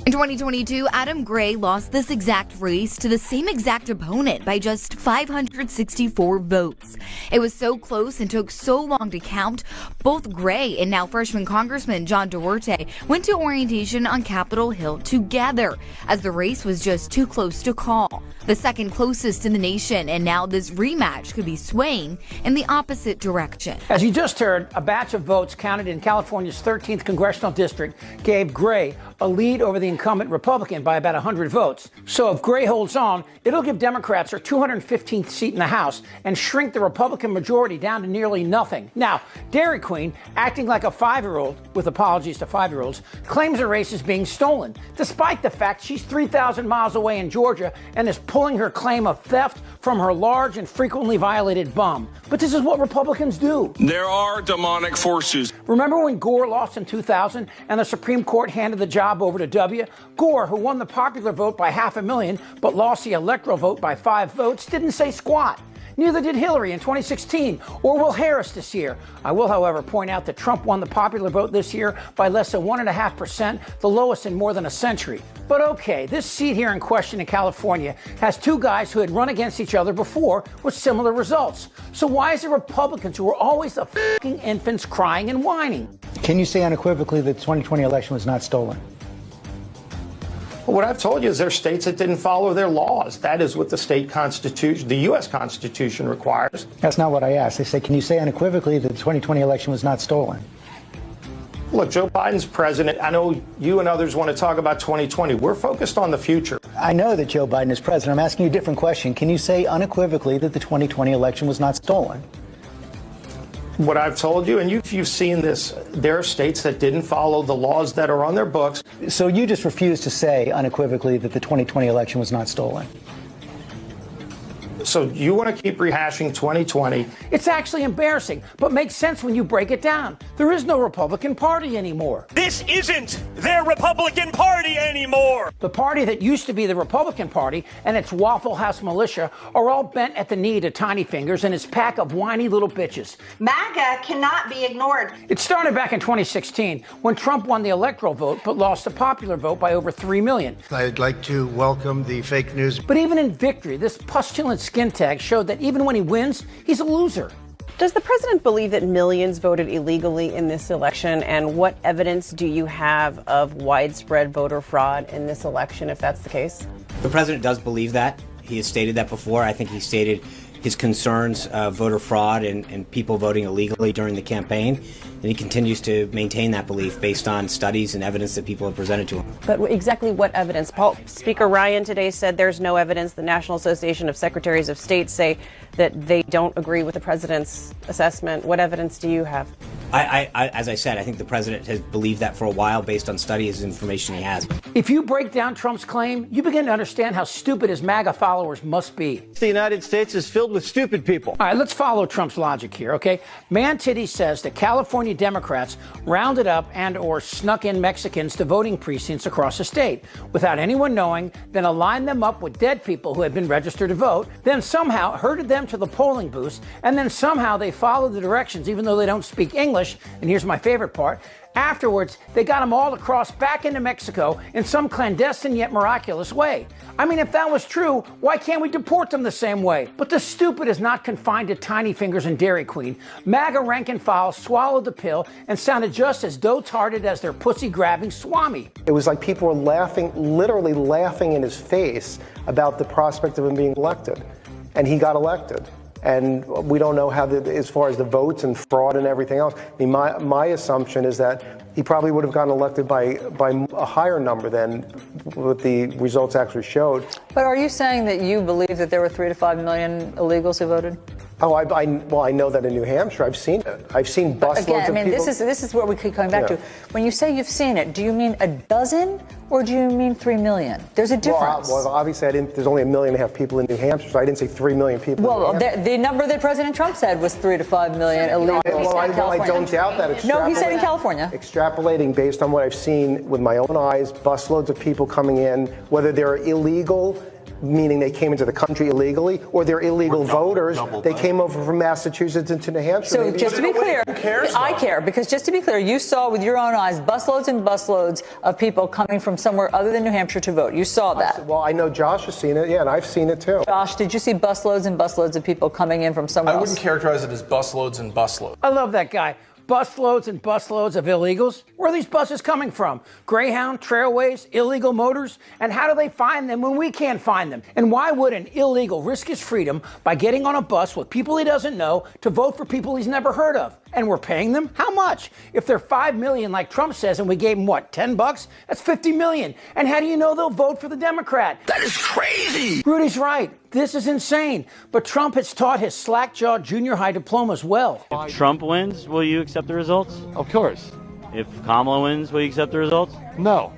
In 2022, Adam Gray lost this exact race to the same exact opponent by just 564 votes. It was so close and took so long to count. Both Gray and now freshman Congressman John Duarte went to orientation on Capitol Hill together, as the race was just too close to call. The second closest in the nation, and now this rematch could be swaying in the opposite direction. As you just heard, a batch of votes counted in California's 13th congressional district gave Gray a lead over the incumbent Republican by about 100 votes. So if Gray holds on, it'll give Democrats their 215th seat in the House and shrink the Republican majority down to nearly nothing. Now, Dairy Queen, acting like a 5-year-old, with apologies to 5-year-olds, claims the race is being stolen, despite the fact she's 3,000 miles away in Georgia and is pulling her claim of theft from her large and frequently violated bum. But this is what Republicans do. There are demonic forces. Remember when Gore lost in 2000 and the Supreme Court handed the job over to W? Gore, who won the popular vote by 500,000 but lost the electoral vote by 5 votes, didn't say squat. Neither did Hillary in 2016 or will Harris this year. I will, however, point out that Trump won the popular vote this year by less than 1.5%, the lowest in more than a century. But okay, this seat here in question in California has 2 guys who had run against each other before with similar results. So why is it Republicans who are always the fucking infants crying and whining? Can you say unequivocally that the 2020 election was not stolen? What I've told you is there are states that didn't follow their laws. That is what the state constitution, the U.S. Constitution requires. That's not what I asked. I said, can you say unequivocally that the 2020 election was not stolen? Look, Joe Biden's president. I know you and others want to talk about 2020. We're focused on the future. I know that Joe Biden is president. I'm asking you a different question. Can you say unequivocally that the 2020 election was not stolen? What I've told you, and you've seen this, there are states that didn't follow the laws that are on their books. So you just refuse to say unequivocally that the 2020 election was not stolen? So you want to keep rehashing 2020. It's actually embarrassing, but makes sense when you break it down. There is no Republican Party anymore. This isn't their Republican Party anymore. The party that used to be the Republican Party and its Waffle House militia are all bent at the knee to Tiny Fingers and his pack of whiny little bitches. MAGA cannot be ignored. It started back in 2016 when Trump won the electoral vote but lost the popular vote by over 3 million. I'd like to welcome the fake news. But even in victory, this pustulant skin tag showed that even when he wins, he's a loser. Does the president believe that millions voted illegally in this election? And what evidence do you have of widespread voter fraud in this election, if that's the case? The president does believe that. He has stated that before. I think he stated his concerns of voter fraud and people voting illegally during the campaign. And he continues to maintain that belief based on studies and evidence that people have presented to him. But exactly what evidence? Speaker Ryan today said there's no evidence. The National Association of Secretaries of State say that they don't agree with the president's assessment. What evidence do you have? As I said, I think the president has believed that for a while based on studies and information he has. If you break down Trump's claim, you begin to understand how stupid his MAGA followers must be. The United States is filled with stupid people. All right, let's follow Trump's logic here, okay? Man Titty says that California Democrats rounded up and or snuck in Mexicans to voting precincts across the state without anyone knowing, then aligned them up with dead people who had been registered to vote, then somehow herded them to the polling booths, and then somehow they followed the directions even though they don't speak English. And here's my favorite part. Afterwards, they got them all to cross back into Mexico in some clandestine yet miraculous way. I mean, if that was true, why can't we deport them the same way? But the stupid is not confined to Tiny Fingers and Dairy Queen. MAGA rank and file swallowed the pill and sounded just as doe-hearted as their pussy-grabbing swami. It was like people were laughing, literally laughing in his face about the prospect of him being elected. And he got elected. And we don't know how, as far as the votes and fraud and everything else. I mean, my assumption is that he probably would have gotten elected by a higher number than what the results actually showed. But are you saying that you believe that there were 3 to 5 million illegals who voted? Oh, well, I know that in New Hampshire. I've seen it. I've seen busloads of people. Again, I mean, this is what we keep coming back to. When you say you've seen it, do you mean a dozen or do you mean 3 million? There's a difference. Well, obviously, there's only 1.5 million people in New Hampshire, so I didn't say 3 million people. Well, the number that President Trump said was 3 to 5 million illegals. Well, I don't doubt that. No, he said in California. Extrapolating based on what I've seen with my own eyes, busloads of people coming in, whether they're illegal, meaning they came into the country illegally, or they're illegal voters. They came over from Massachusetts into New Hampshire. So just to be clear, I care, because just to be clear, you saw with your own eyes busloads and busloads of people coming from somewhere other than New Hampshire to vote. You saw that. Well, I know Josh has seen it, yeah, and I've seen it too. Josh, did you see busloads and busloads of people coming in from somewhere else? I wouldn't characterize it as busloads and busloads. I love that guy. Busloads and busloads of illegals? Where are these buses coming from? Greyhound, Trailways, illegal motors? And how do they find them when we can't find them? And why would an illegal risk his freedom by getting on a bus with people he doesn't know to vote for people he's never heard of? And we're paying them? How much? If they're 5 million like Trump says and we gave them, what, $10? That's 50 million. And how do you know they'll vote for the Democrat? That is crazy. Rudy's right. This is insane. But Trump has taught his slack-jawed junior high diplomas well. If Trump wins, will you accept the results? Of course. If Kamala wins, will you accept the results? No.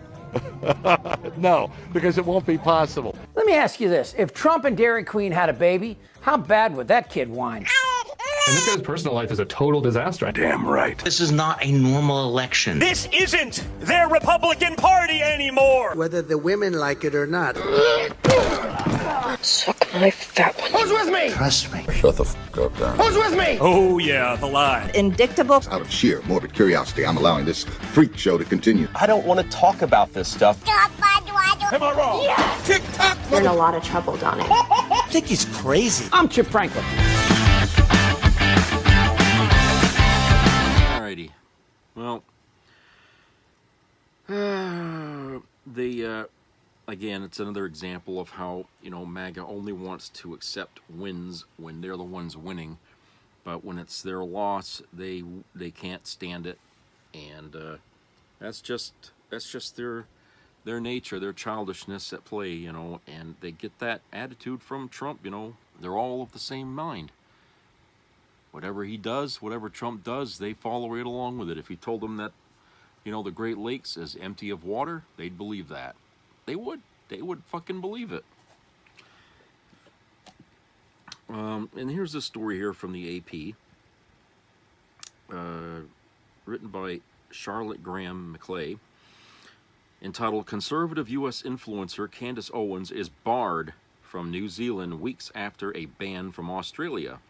No, because it won't be possible. Let me ask you this. If Trump and Dairy Queen had a baby, how bad would that kid whine? And this guy's personal life is a total disaster. Damn right. This is not a normal election. This isn't their Republican Party anymore. Whether the women like it or not. Suck my fat one. Who's with me? Trust me. Shut the fuck up, Darren. Who's with me? Oh, yeah, the lie. Indictable. Out of sheer morbid curiosity, I'm allowing this freak show to continue. I don't want to talk about this stuff. Am I wrong? Yes. Tick-tock. You're in a lot of trouble, Donnie. I think he's crazy. I'm Chip Franklin. Alrighty. Well, the again, it's another example of how, MAGA only wants to accept wins when they're the ones winning, but when it's their loss, they can't stand it, and that's just their nature, their childishness at play, and they get that attitude from Trump. They're all of the same mind. Whatever he does, whatever Trump does, they follow right along with it. If he told them that, the Great Lakes is empty of water, they'd believe that. They would fucking believe it. And here's a story here from the AP, written by Charlotte Graham McClay, entitled "Conservative U.S. Influencer Candace Owens is Barred from New Zealand Weeks After a Ban from Australia."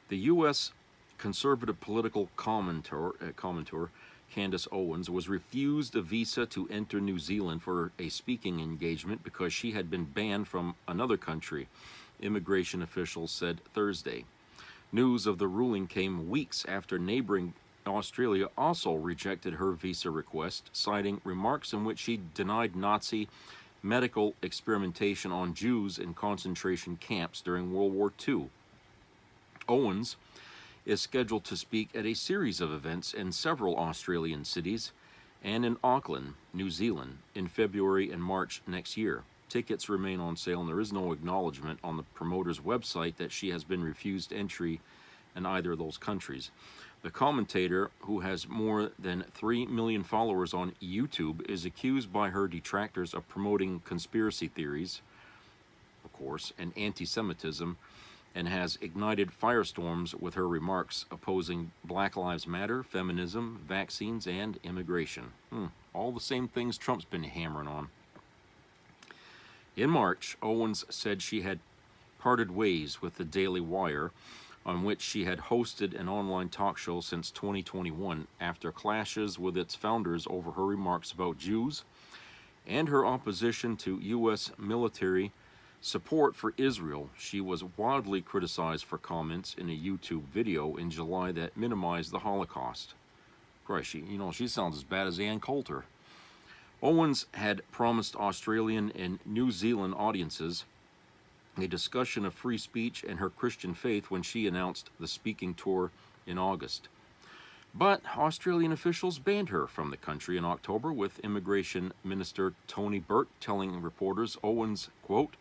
The U.S. conservative political commentator Candace Owens was refused a visa to enter New Zealand for a speaking engagement because she had been banned from another country, immigration officials said Thursday. News of the ruling came weeks after neighboring Australia also rejected her visa request, citing remarks in which she denied Nazi medical experimentation on Jews in concentration camps during World War II. Owens is scheduled to speak at a series of events in several Australian cities and in Auckland, New Zealand, in February and March next year. Tickets remain on sale, and there is no acknowledgement on the promoter's website that she has been refused entry in either of those countries. The commentator, who has more than 3 million followers on YouTube, is accused by her detractors of promoting conspiracy theories, of course, and anti-Semitism, and has ignited firestorms with her remarks opposing Black Lives Matter, feminism, vaccines, and immigration. All the same things Trump's been hammering on. In March, Owens said she had parted ways with the Daily Wire, on which she had hosted an online talk show since 2021 after clashes with its founders over her remarks about Jews and her opposition to U.S. military support for Israel. She was wildly criticized for comments in a YouTube video in July that minimized the Holocaust. Christ, she sounds as bad as Ann Coulter. Owens had promised Australian and New Zealand audiences a discussion of free speech and her Christian faith when she announced the speaking tour in August. But Australian officials banned her from the country in October, with Immigration Minister Tony Burke telling reporters Owens, quote,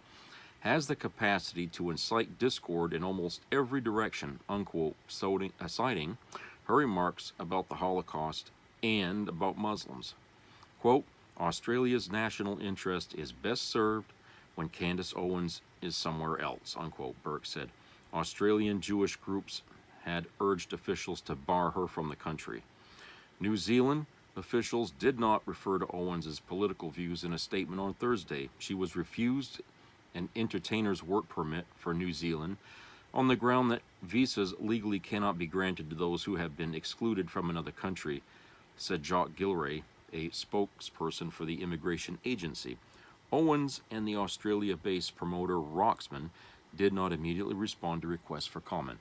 has the capacity to incite discord in almost every direction, unquote, citing her remarks about the Holocaust and about Muslims. Quote, Australia's national interest is best served when Candace Owens is somewhere else, unquote, Burke said. Australian Jewish groups had urged officials to bar her from the country. New Zealand officials did not refer to Owens' political views in a statement on Thursday. She was refused an entertainer's work permit for New Zealand on the ground that visas legally cannot be granted to those who have been excluded from another country, said Jock Gilray, a spokesperson for the immigration agency. Owens and the Australia-based promoter Roxman did not immediately respond to requests for comment.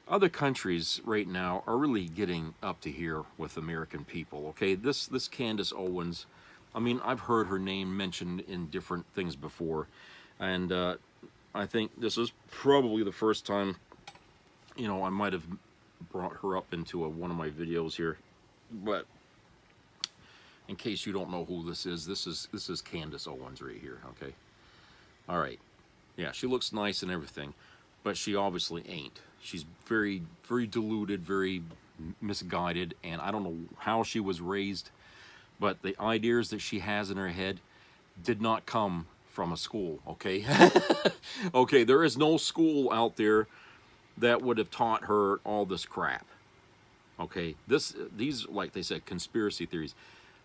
Other countries right now are really getting up to here with American people, okay? This Candace Owens, I've heard her name mentioned in different things before, and I think this is probably the first time, I might have brought her up into one of my videos here, but in case you don't know who this is Candace Owens right here, okay? All right. Yeah, she looks nice and everything, but she obviously ain't. She's very, very deluded, very misguided, and I don't know how she was raised, but the ideas that she has in her head did not come from a school, okay? Okay, there is no school out there that would have taught her all this crap. Okay, these, like they said, conspiracy theories.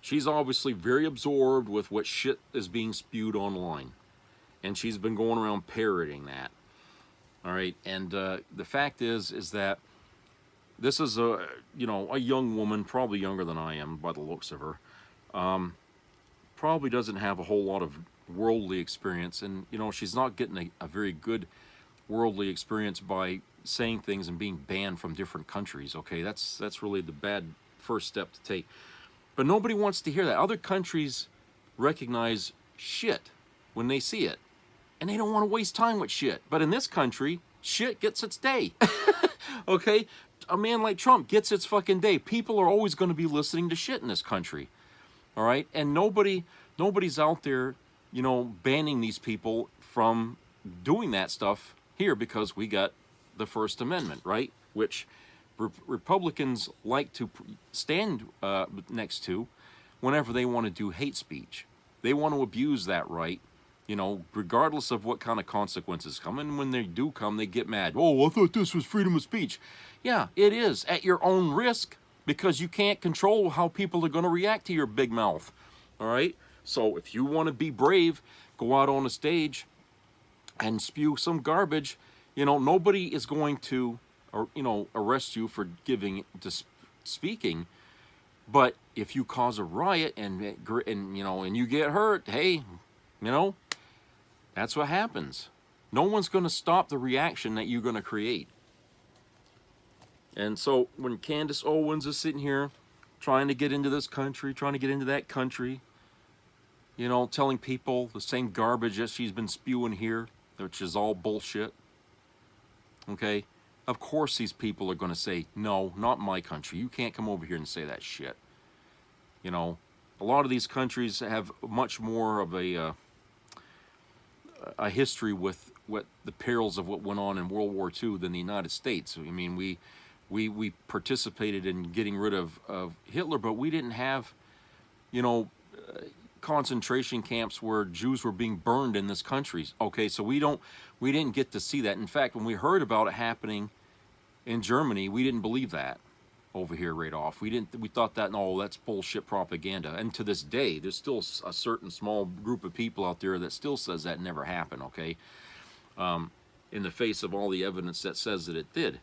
She's obviously very absorbed with what shit is being spewed online, and she's been going around parroting that. All right, and the fact is that this is a young woman, probably younger than I am by the looks of her. Probably doesn't have a whole lot of worldly experience, and she's not getting a very good worldly experience by saying things and being banned from different countries. Okay, that's really the bad first step to take. But nobody wants to hear that. Other countries recognize shit when they see it. And they don't want to waste time with shit. But in this country, shit gets its day. Okay? A man like Trump gets its fucking day. People are always going to be listening to shit in this country. All right? And nobody's out there, you know, banning these people from doing that stuff here because we got the First Amendment, right? Which Republicans like to stand next to whenever they want to do hate speech. They want to abuse that right, you know, regardless of what kind of consequences come. And when they do come, they get mad. Oh, I thought this was freedom of speech. Yeah, it is, at your own risk, because you can't control how people are going to react to your big mouth. All right? So if you want to be brave, go out on a stage and spew some garbage. You know, nobody is going to, or you know, arrest you for speaking. But if you cause a riot and you know, and you get hurt, hey, you know, that's what happens. No one's going to stop the reaction that you're going to create. And so when Candace Owens is sitting here trying to get into this country, trying to get into that country, you know, telling people the same garbage that she's been spewing here, which is all bullshit, okay, of course these people are going to say, no, not my country. You can't come over here and say that shit. You know, a lot of these countries have much more of a history with what the perils of what went on in World War II than the United States. I mean, we participated in getting rid of Hitler, but we didn't have, you know, concentration camps where Jews were being burned in this country. Okay, so we didn't get to see that. In fact, when we heard about it happening in Germany, we didn't believe that over here right off. We thought that, no, that's bullshit propaganda. And to this day, there's still a certain small group of people out there that still says that never happened, okay? In the face of all the evidence that says that it did.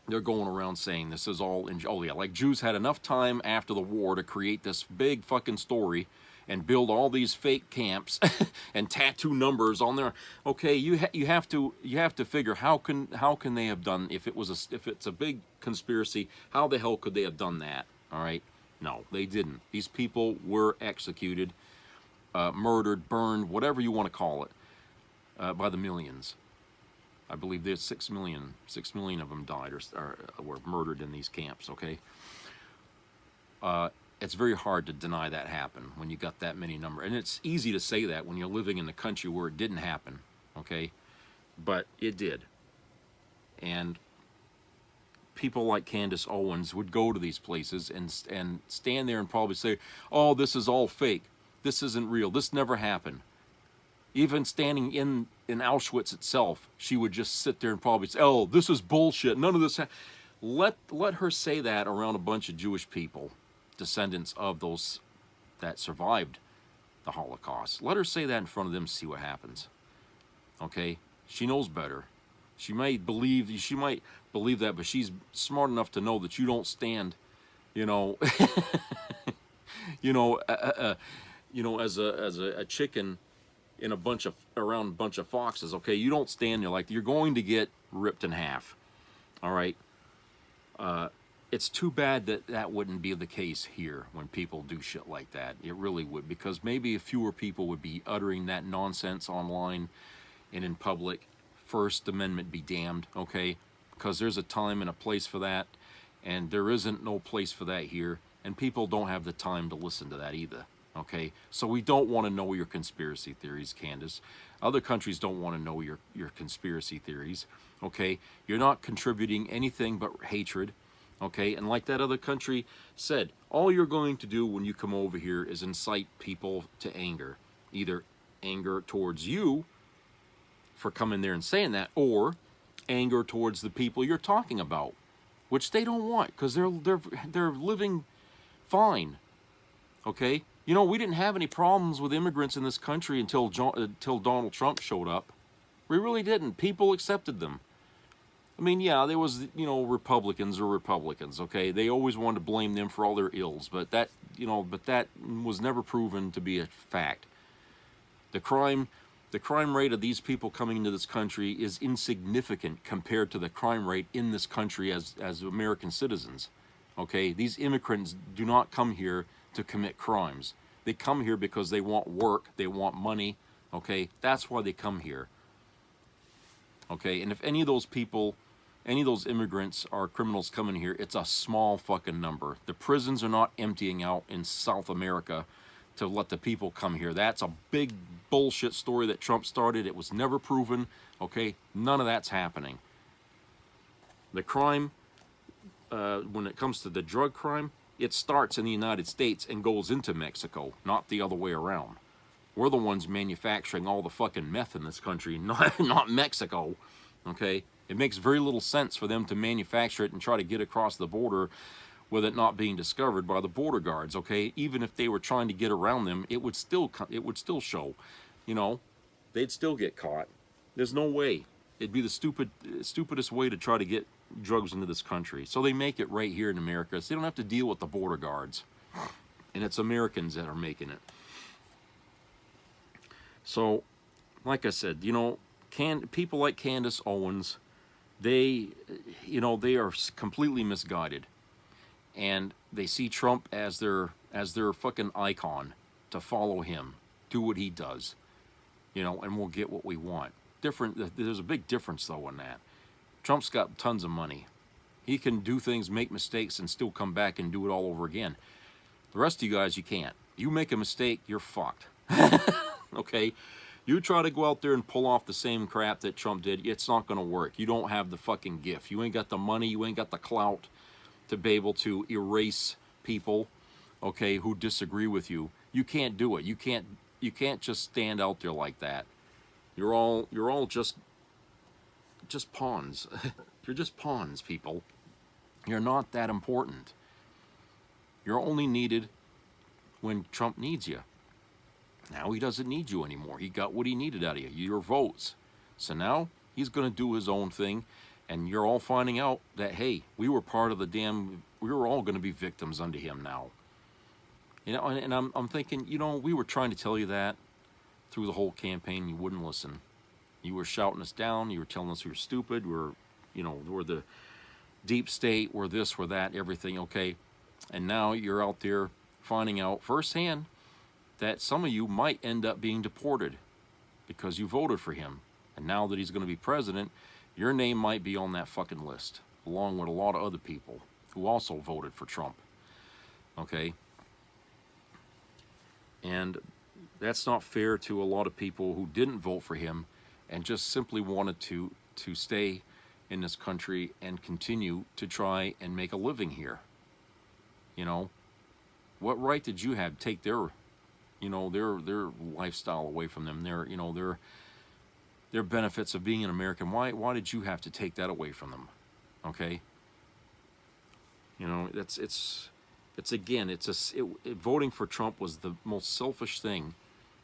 They're going around saying this is all, oh yeah, like Jews had enough time after the war to create this big fucking story and build all these fake camps and tattoo numbers on there. Okay, you have to figure how can they have done, if it's a big conspiracy, how the hell could they have done that? All right, no, they didn't. These people were executed, murdered, burned, whatever you want to call it, by the millions. I believe there's 6 million of them died or were murdered in these camps, okay? It's very hard to deny that happened when you got that many numbers. And it's easy to say that when you're living in the country where it didn't happen, okay? But it did. And people like Candace Owens would go to these places and stand there and probably say, oh, this is all fake. This isn't real. This never happened. Even standing in Auschwitz itself, she would just sit there and probably say, oh, this is bullshit. None of this. Let her say that around a bunch of Jewish people, descendants of those that survived the Holocaust. Let her say that in front of them, see what happens. Okay? She knows better. She might believe that, but she's smart enough to know that you don't stand, you know, as a chicken in around a bunch of foxes. Okay, you don't stand there like you're going to get ripped in half. All right. It's too bad that wouldn't be the case here when people do shit like that. It really would, because maybe fewer people would be uttering that nonsense online and in public. First Amendment be damned, okay? Because there's a time and a place for that, and there isn't no place for that here, and people don't have the time to listen to that either, okay? So we don't want to know your conspiracy theories, Candace. Other countries don't want to know your conspiracy theories, okay? You're not contributing anything but hatred, okay? And like that other country said, all you're going to do when you come over here is incite people to anger. Either anger towards you for coming there and saying that, or anger towards the people you're talking about, which they don't want, because they're living fine, okay? You know, we didn't have any problems with immigrants in this country until Donald Trump showed up. We really didn't. People accepted them. I mean, yeah, there was, Republicans, okay? They always wanted to blame them for all their ills, but that was never proven to be a fact. The crime rate of these people coming into this country is insignificant compared to the crime rate in this country as American citizens, okay? These immigrants do not come here to commit crimes. They come here because they want work, they want money, okay? That's why they come here, okay? And if any of those people, any of those immigrants are criminals coming here, it's a small fucking number. The prisons are not emptying out in South America to let the people come here. That's a big bullshit story that Trump started. It was never proven, okay? None of that's happening. The crime, when it comes to the drug crime, it starts in the United States and goes into Mexico, not the other way around. We're the ones manufacturing all the fucking meth in this country, not Mexico, okay? It makes very little sense for them to manufacture it and try to get across the border with it not being discovered by the border guards, okay? Even if they were trying to get around them, it would still show, you know? They'd still get caught. There's no way. It'd be the stupidest way to try to get drugs into this country. So they make it right here in America, so they don't have to deal with the border guards. And it's Americans that are making it. So, like I said, you know, people like Candace Owens, they are completely misguided. And they see Trump as their fucking icon to follow him, do what he does, you know, and we'll get what we want. There's a big difference though in that. Trump's got tons of money. He can do things, make mistakes, and still come back and do it all over again. The rest of you guys, you can't. You make a mistake, you're fucked. Okay? You try to go out there and pull off the same crap that Trump did, it's not going to work. You don't have the fucking gift. You ain't got the money, you ain't got the clout to be able to erase people, okay, who disagree with you. You can't do it. You can't just stand out there like that. You're all just pawns. You're just pawns, people. You're not that important. You're only needed when Trump needs you. Now he doesn't need you anymore. He got what he needed out of you, your votes. So now he's going to do his own thing, and you're all finding out that, hey, we were part of we were all going to be victims under him now. You know, and I'm thinking, you know, we were trying to tell you that through the whole campaign. You wouldn't listen. You were shouting us down. You were telling us we were stupid. We're the deep state. We're this, we're that, everything, okay? And now you're out there finding out firsthand that some of you might end up being deported because you voted for him. And now that he's going to be president, your name might be on that fucking list, along with a lot of other people who also voted for Trump, okay? And that's not fair to a lot of people who didn't vote for him and just simply wanted to stay in this country and continue to try and make a living here. You know, what right did you have to take their lifestyle away from them, their benefits of being an American? Why did you have to take that away from them? Okay? You know, voting for Trump was the most selfish thing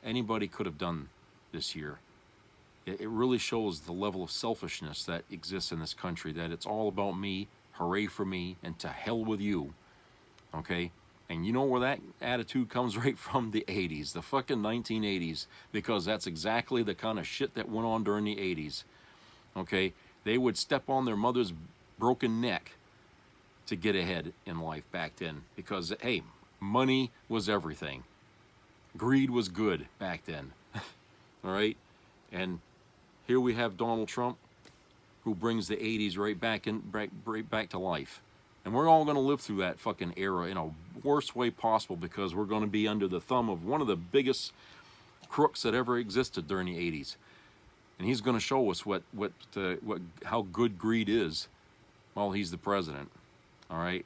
anybody could have done this year. It really shows the level of selfishness that exists in this country, that it's all about me, hooray for me, and to hell with you, okay? And you know where that attitude comes right from? The 80s, the fucking 1980s, because that's exactly the kind of shit that went on during the 80s, okay? They would step on their mother's broken neck to get ahead in life back then, because, hey, money was everything. Greed was good back then, all right? And here we have Donald Trump, who brings the 80s right back to life. And we're all going to live through that fucking era in a worst way possible, because we're going to be under the thumb of one of the biggest crooks that ever existed during the 80s. And he's going to show us how good greed is while he's the president. All right?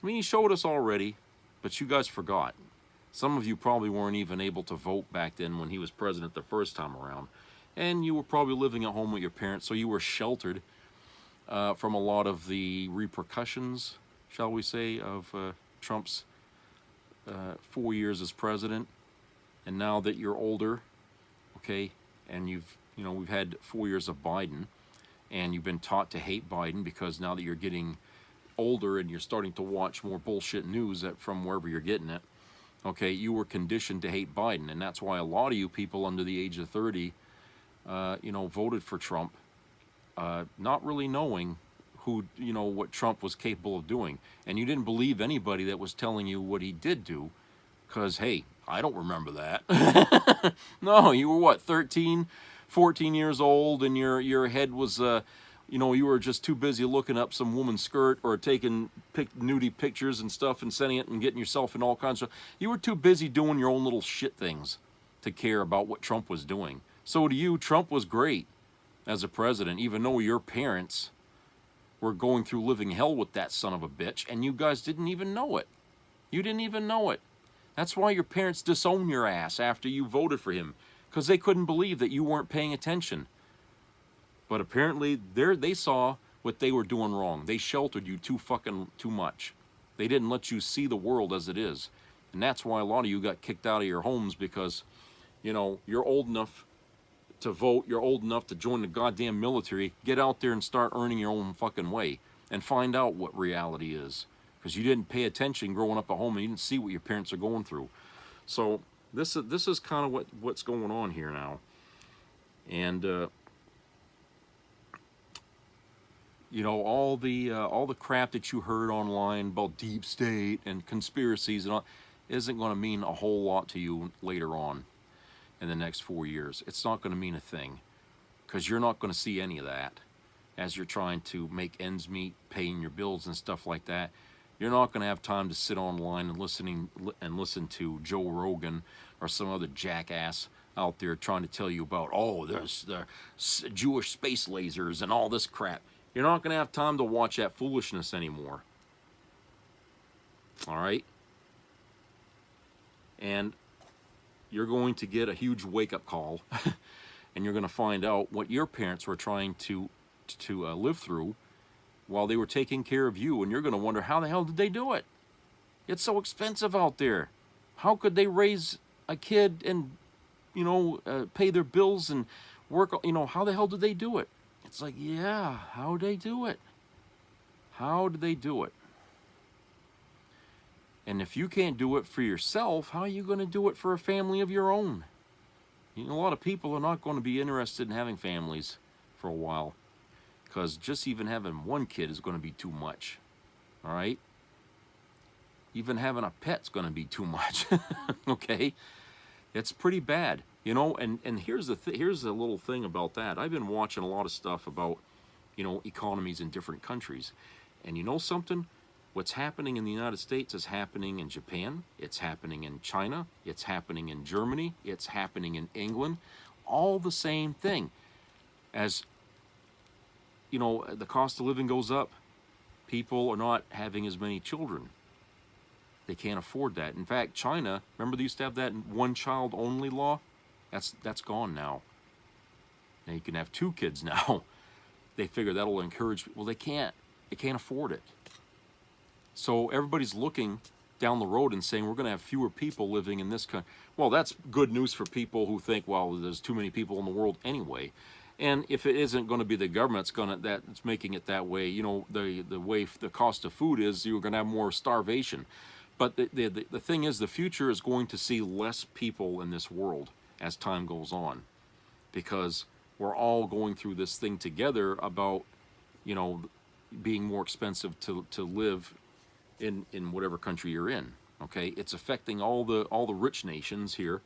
I mean, he showed us already, but you guys forgot. Some of you probably weren't even able to vote back then when he was president the first time around. And you were probably living at home with your parents, so you were sheltered from a lot of the repercussions, shall we say, of Trump's 4 years as president. And now that you're older, okay, and we've had 4 years of Biden, and you've been taught to hate Biden because now that you're getting older and you're starting to watch more bullshit news from wherever you're getting it, okay, you were conditioned to hate Biden. And that's why a lot of you people under the age of 30, voted for Trump, not really knowing what Trump was capable of doing. And you didn't believe anybody that was telling you what he did do, because, hey, I don't remember that. No, you were what, 13, 14 years old, and your head was, you know, you were just too busy looking up some woman's skirt or taking nudie pictures and stuff and sending it and getting yourself in all kinds of. You were too busy doing your own little shit things to care about what Trump was doing. So to you, Trump was great as a president, even though your parents were going through living hell with that son of a bitch, and you guys didn't even know it. You didn't even know it. That's why your parents disowned your ass after you voted for him, because they couldn't believe that you weren't paying attention. But apparently they saw what they were doing wrong. They sheltered you too much. They didn't let you see the world as it is. And that's why a lot of you got kicked out of your homes, because, you know, you're old enough to vote, you're old enough to join the goddamn military. Get out there and start earning your own fucking way and find out what reality is. Because you didn't pay attention growing up at home and you didn't see what your parents are going through. So this is kind of what's going on here now. And you know, all the crap that you heard online about deep state and conspiracies and all isn't going to mean a whole lot to you later on in the next 4 years. It's not going to mean a thing, because you're not going to see any of that as you're trying to make ends meet, paying your bills and stuff like that. You're not going to have time to sit online and listen to Joe Rogan or some other jackass out there trying to tell you about, oh, there's the Jewish space lasers and all this crap. You're not going to have time to watch that foolishness anymore. All right? And you're going to get a huge wake-up call, and you're going to find out what your parents were trying to live through while they were taking care of you, and you're going to wonder, how the hell did they do it? It's so expensive out there. How could they raise a kid and, you know, pay their bills and work, you know, how the hell did they do it? It's like, yeah, how did they do it? How did they do it? And if you can't do it for yourself, how are you going to do it for a family of your own? You know, a lot of people are not going to be interested in having families for a while, because just even having one kid is going to be too much. All right? Even having a pet's going to be too much. Okay? It's pretty bad. You know, and here's the little thing about that. I've been watching a lot of stuff about, you know, economies in different countries. And you know something? What's happening in the United States is happening in Japan. It's happening in China. It's happening in Germany. It's happening in England. All the same thing. As, you know, the cost of living goes up, people are not having as many children. They can't afford that. In fact, China, remember they used to have that one child only law? That's gone now. Now you can have 2 kids now. They figure that'll encourage, well, they can't afford it. So everybody's looking down the road and saying, we're going to have fewer people living in this country. Well, that's good news for people who think, well, there's too many people in the world anyway. And if it isn't going to be the government that's making it that way, you know, the way the cost of food is, you're going to have more starvation. But the thing is, the future is going to see less people in this world as time goes on, because we're all going through this thing together about, you know, being more expensive to live in whatever country you're in. Okay, it's affecting all the rich nations here.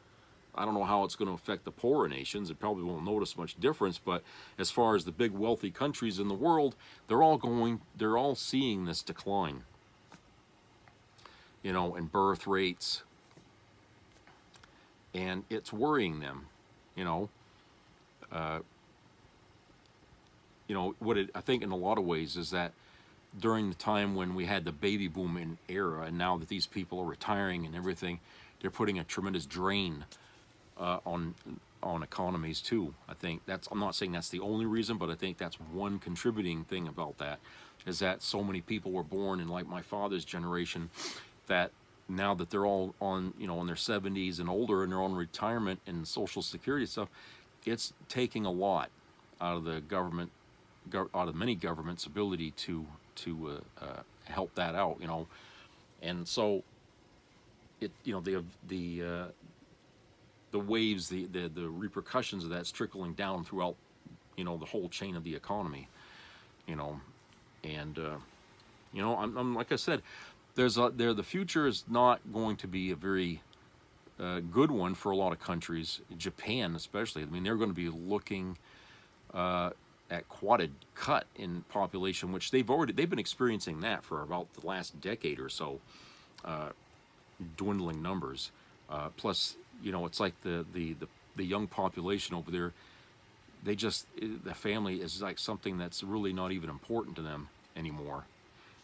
I don't know how it's going to affect the poorer nations. It probably won't notice much difference, but as far as the big wealthy countries in the world, they're all seeing this decline. You know, in birth rates, and it's worrying them. You know, I think in a lot of ways is that during the time when we had the baby boom era, and now that these people are retiring and everything, they're putting a tremendous drain on economies too. I think I'm not saying that's the only reason, but I think that's one contributing thing about that, is that so many people were born in, like, my father's generation, that now that they're all on, you know, in their 70s and older, and they're on retirement and Social Security stuff, it's taking a lot out of the government, out of many governments' ability to help that out, you know. And so it, you know, the waves, the repercussions of that's trickling down throughout, you know, the whole chain of the economy, you know. And you know, I'm like I said, the future is not going to be a very good one for a lot of countries, Japan especially. I mean, they're going to be looking at quite a cut in population, which they've been experiencing that for about the last decade or so, dwindling numbers. Plus, it's like the young population over there. The family is like something that's really not even important to them anymore.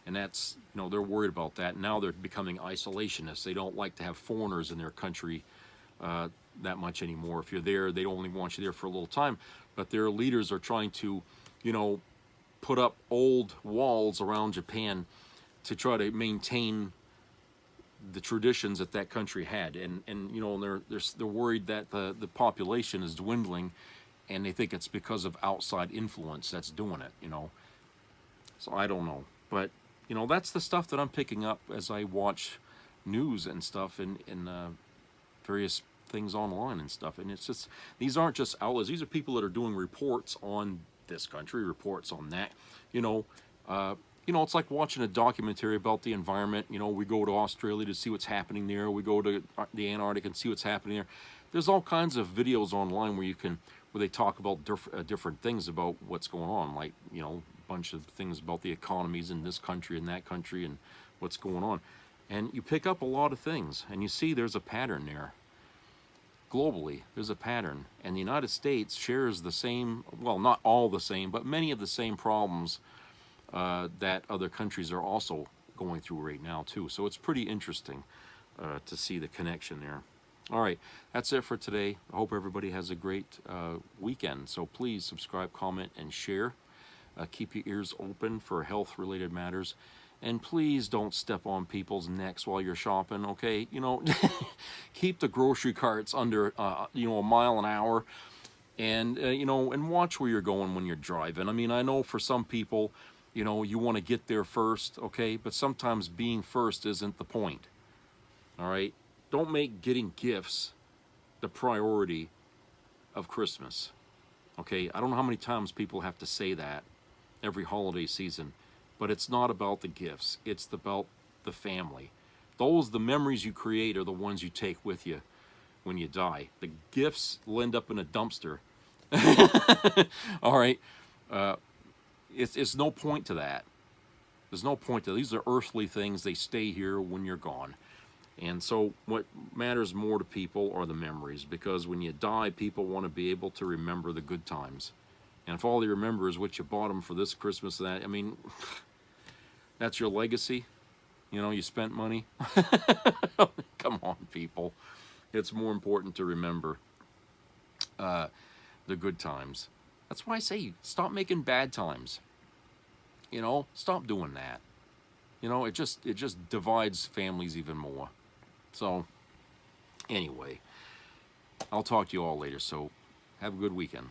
And that's, they're worried about that. Now they're becoming isolationists. They don't like to have foreigners in their country that much anymore. If you're there, they only want you there for a little time. But their leaders are trying to, put up old walls around Japan to try to maintain the traditions that country had. And they're worried that the population is dwindling, and they think it's because of outside influence that's doing it, So I don't know. But, that's the stuff that I'm picking up as I watch news and stuff and various things online and stuff. And it's just, these aren't just outlets. These are people that are doing reports on this country, reports on that. It's like watching a documentary about the environment. We go to Australia to see what's happening there. We go to the Antarctic and see what's happening there. There's all kinds of videos online where they talk about different things about what's going on, like, a bunch of things about the economies in this country and that country and what's going on. And you pick up a lot of things, and you see there's a pattern there. Globally, there's a pattern. And the United States shares the same, well, not all the same, but many of the same problems that other countries are also going through right now, too. So it's pretty interesting to see the connection there. All right, that's it for today. I hope everybody has a great weekend. So please subscribe, comment, and share. Keep your ears open for health-related matters. And please don't step on people's necks while you're shopping, okay? Keep the grocery carts under, a mile an hour. And, and watch where you're going when you're driving. I mean, I know for some people, you want to get there first, okay? But sometimes being first isn't the point, all right? Don't make getting gifts the priority of Christmas, okay? I don't know how many times people have to say that every holiday season, but it's not about the gifts. It's about the family. The memories you create are the ones you take with you when you die. The gifts will end up in a dumpster. All right? It's no point to that. There's no point to that. These are earthly things. They stay here when you're gone. And so what matters more to people are the memories, because when you die, people want to be able to remember the good times. And if all they remember is what you bought them for this Christmas, that, I mean, that's your legacy. You spent money. Come on, people. It's more important to remember the good times. That's why I say stop making bad times. Stop doing that. It just divides families even more. So, anyway, I'll talk to you all later. So, have a good weekend.